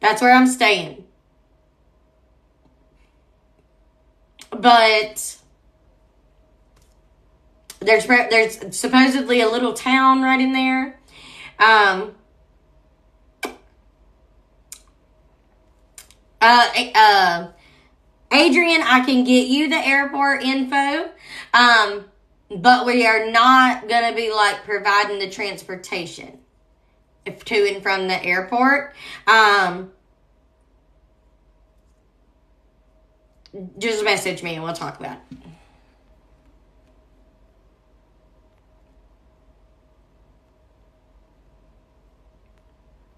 That's where I'm staying. But there's supposedly a little town right in there. Adrian, I can get you the airport info. But we are not going to be providing the transportation. to and from the airport. Just message me and we'll talk about it.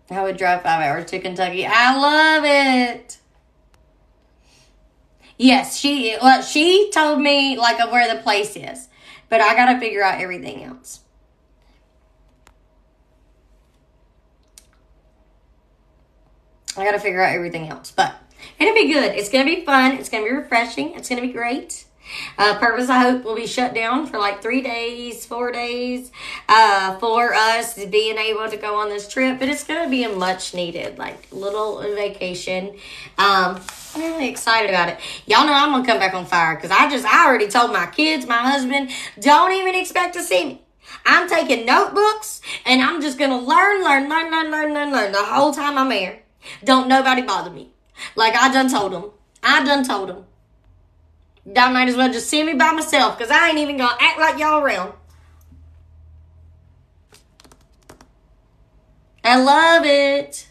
I would drive 5 hours to Kentucky. I love it. Yes, she told me like of where the place is, but I gotta figure out everything else. But it'll be good. It's gonna be fun. It's gonna be refreshing. It's gonna be great. Purpose, I hope, will be shut down for like 3 days, 4 days, for us being able to go on this trip. But it's going to be a much needed, like, little vacation. I'm really excited about it. Y'all know I'm going to come back on fire because I already told my kids, my husband, don't even expect to see me. I'm taking notebooks and I'm just going to learn the whole time I'm here. Don't nobody bother me. Like I done told them. Y'all might as well just see me by myself because I ain't even going to act like y'all around. I love it.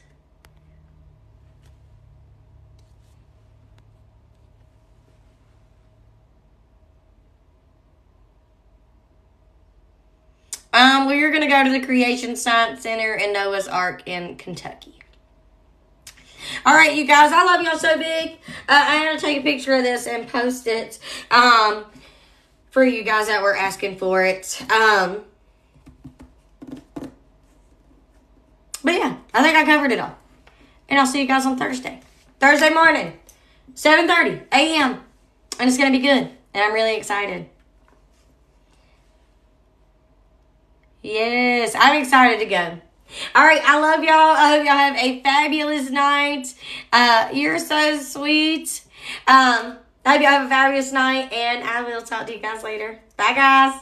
We're going to go to the Creation Science Center in Noah's Ark in Kentucky. All right, you guys, I love y'all so big. I'm going to take a picture of this and post it for you guys that were asking for it. But yeah, I think I covered it all. And I'll see you guys on Thursday morning, 7:30 a.m. And it's going to be good. And I'm really excited. Yes, I'm excited to go. All right, I love y'all. I hope y'all have a fabulous night. You're so sweet. I hope y'all have a fabulous night, and I will talk to you guys later. Bye, guys.